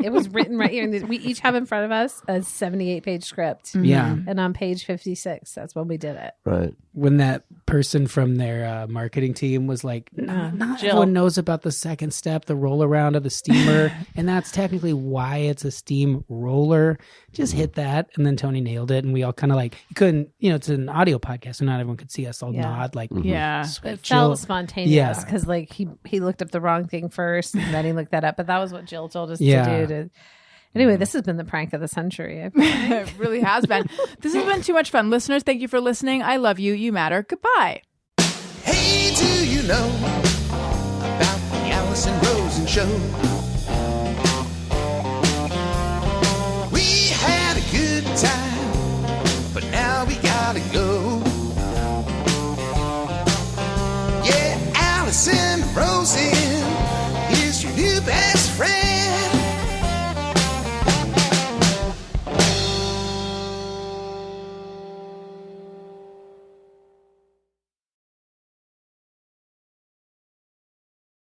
It was written right here. And we each have in front of us a 78-page script. Yeah. And on page 56, that's when we did it. Right. When that person from their marketing team was like, not Jill. everyone knows about the second step, the roll around of the steamer. And that's technically why it's a steam roller. Just hit that. And then Tony nailed it. And we all kind of you couldn't, it's an audio podcast, so not everyone could see us all Yeah. nod Yeah. It Jill- felt spontaneous Yeah. because he looked up the wrong thing first and then he looked that up. But that was what Jill told us Yeah. to do. Anyway, this has been the prank of the century. It really has been. This has been too much fun. Listeners, thank you for listening. I love you. You matter. Goodbye. Hey, do you know about the Allison Rosen show?